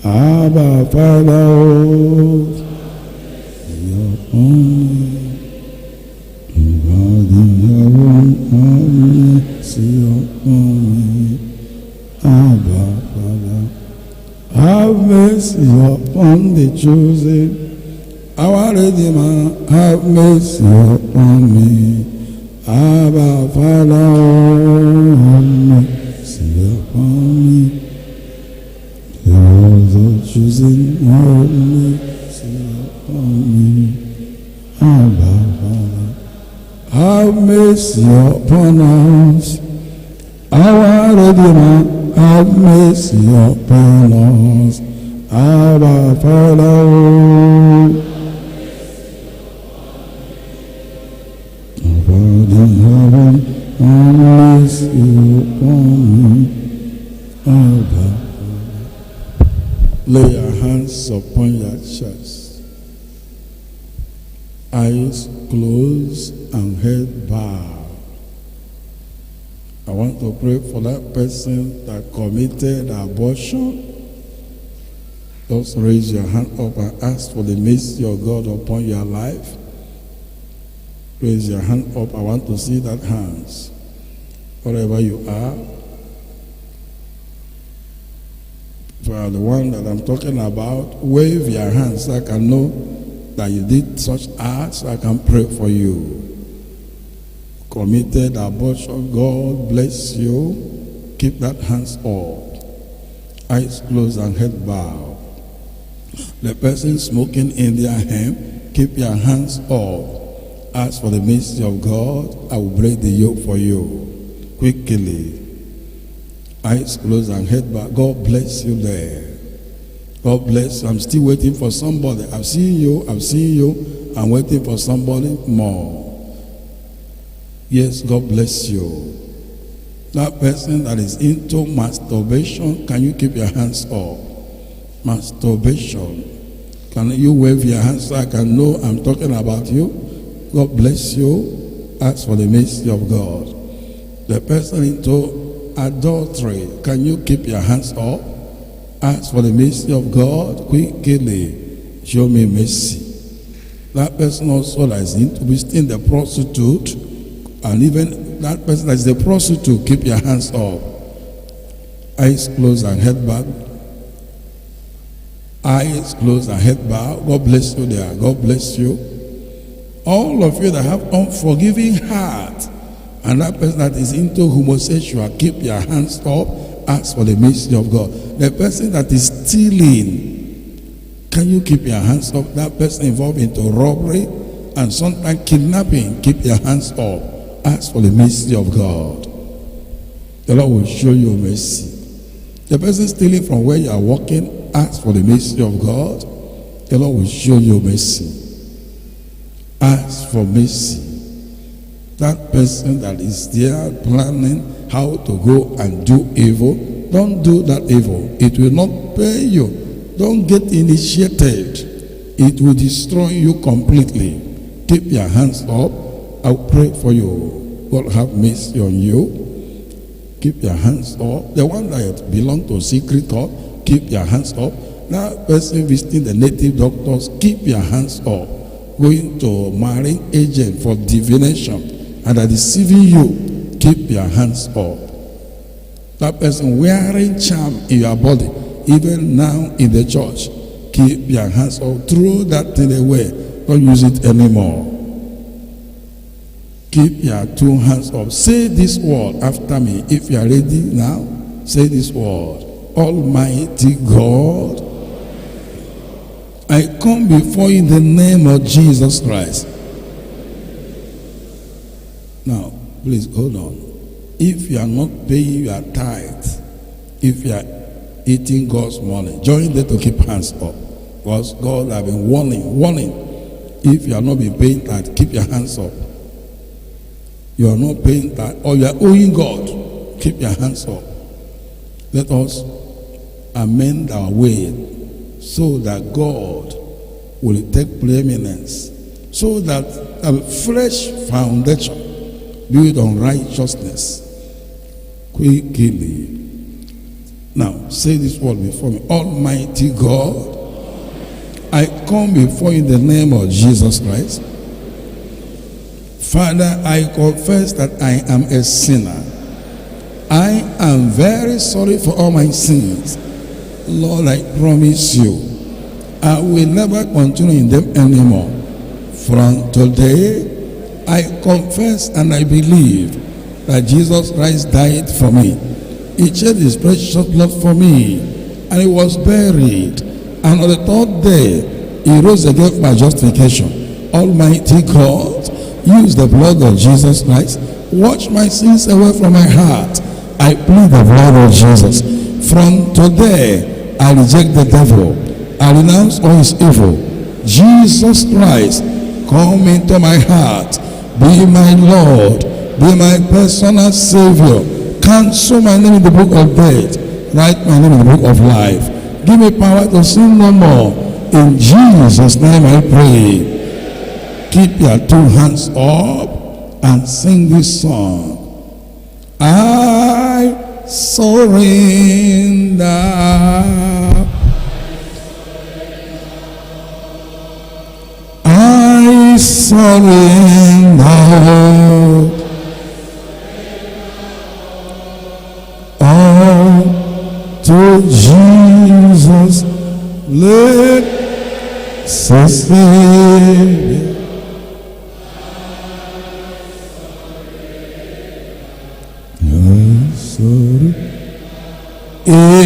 Our Father, have mercy upon me. God in heaven, have mercy upon me. Abba, Father, have mercy upon the chosen. Our Redeemer, have mercy upon me. Abba, Father, have mercy upon me. The chosen, have mercy upon me. Abba, Father, have mercy upon us. Our Redeemer, have mercy upon us. Our Father, Father in heaven, have mercy upon me. Our Father. Lay your hands upon your chest. Eyes closed and head bowed. I want to pray for that person that committed abortion. Just raise your hand up and ask for the mercy of God upon your life. Raise your hand up. I want to see that hands. Wherever you are. For the one that I'm talking about, wave your hands so I can know that you did such acts, so I can pray for you. Committed abortion, God bless you. Keep that hands up. Eyes closed and head bowed. The person smoking in their hand, keep your hands up. Ask for the mercy of God. I will break the yoke for you. Quickly. Eyes closed and head bowed. God bless you there. God bless you. I'm still waiting for somebody. I've seen you. I'm waiting for somebody more. Yes, God bless you. That person that is into masturbation, can you keep your hands up? Masturbation. Can you wave your hands so I can know I'm talking about you? God bless you. Ask for the mercy of God. The person into adultery, can you keep your hands up? Ask for the mercy of God. Quickly, show me mercy. That person also that is into visiting the prostitute, and even that person that is the prostitute, keep your hands up. Eyes closed and head back. Eyes closed and head bowed. God bless you there. God bless you. All of you that have unforgiving heart, and that person that is into homosexual, keep your hands up. Ask for the mercy of God. The person that is stealing, can you keep your hands up? That person involved into robbery and sometimes kidnapping, keep your hands up. Ask for the mercy of God. The Lord will show you mercy. The person stealing from where you are walking, ask for the mercy of God. The Lord will show you mercy. Ask for mercy. That person that is there planning how to go and do evil, don't do that evil. It will not pay you. Don't get initiated. It will destroy you completely. Keep your hands up. I'll pray for you. God have mercy on you. Keep your hands up. The one that belongs to secret court, keep your hands up. That person visiting the native doctors, keep your hands up. Going to marrying agent for divination and are deceiving you, keep your hands up. That person wearing charm in your body, even now in the church, keep your hands up. Throw that thing away. Don't use it anymore. Keep your two hands up. Say this word after me. If you are ready now, say this word. Almighty God, I come before you in the name of Jesus Christ. Now, please hold on. If you are not paying your tithe, if you are eating God's money, join them to keep hands up. Because God has been warning. If you are not been paying tithe, keep your hands up. You are not paying tithe, or you are owing God, keep your hands up. Let us amend our way so that God will take preeminence, so that a fresh foundation built on righteousness quickly. Now say this word before me. Almighty God, I come before you in the name of Jesus Christ. Father, I confess that I am a sinner. I am very sorry for all my sins. Lord, I promise you, I will never continue in them anymore. From today, I confess and I believe that Jesus Christ died for me. He shed his precious blood for me, and he was buried. And on the third day, he rose again for my justification. Almighty God, use the blood of Jesus Christ, wash my sins away from my heart, I plead the blood of Jesus. From today, I reject the devil. I renounce all his evil. Jesus Christ, come into my heart. Be my Lord. Be my personal Savior. Cancel my name in the book of death. Write my name in the book of life. Give me power to sin no more. In Jesus' name I pray. Keep your two hands up and sing this song. I surrender. I surrender. All to Jesus, let Savior.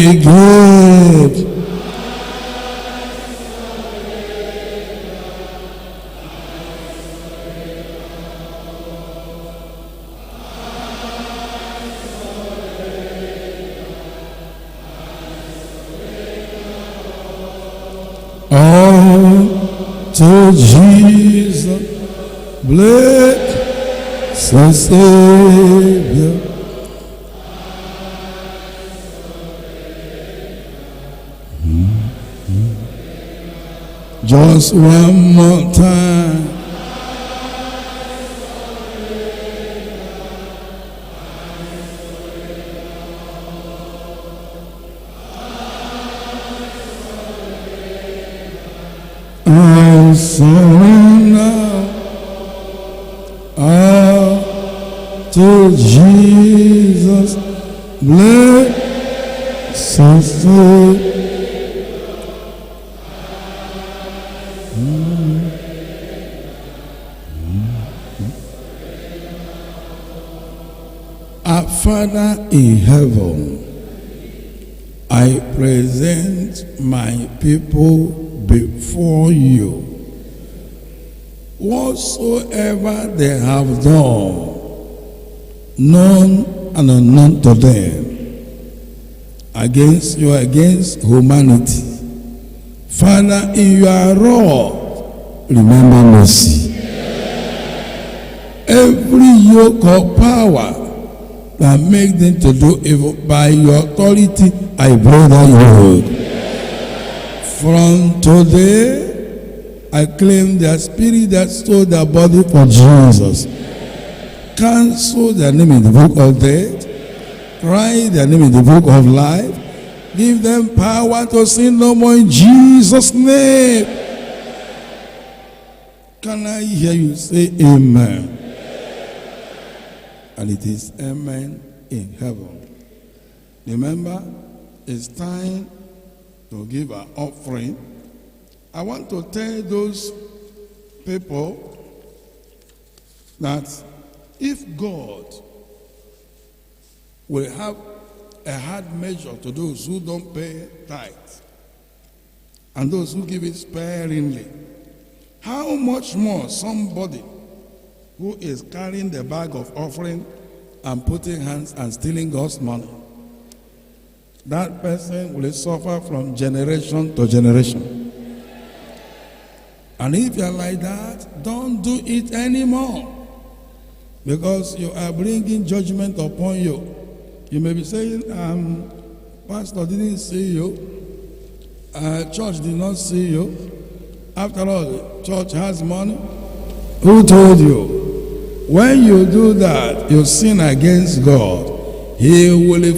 Again. All to Jesus, blessed Savior. Just one more time. I surrender all to Jesus, blessed Savior. Our Father in heaven, I present my people before you. Whatsoever they have done, known and unknown to them, against you, against humanity, Father, in your wrath, remember mercy. Every yoke of power that make them to do evil, by your authority, I break that yoke. From today, I claim their spirit that stole their body for Jesus. Cancel their name in the book of death. Write their name in the book of life. Give them power to sin no more in Jesus' name. Can I hear you say amen? And it is amen in heaven. Remember, it's time to give an offering. I want to tell those people that if God will have a hard measure to those who don't pay tithes and those who give it sparingly, how much more somebody who is carrying the bag of offering and putting hands and stealing God's money? That person will suffer from generation to generation. And if you're like that, don't do it anymore, because you are bringing judgment upon you. You may be saying, Pastor didn't see you, church did not see you. After all, the church has money. Who told you? When you do that, you sin against God. He will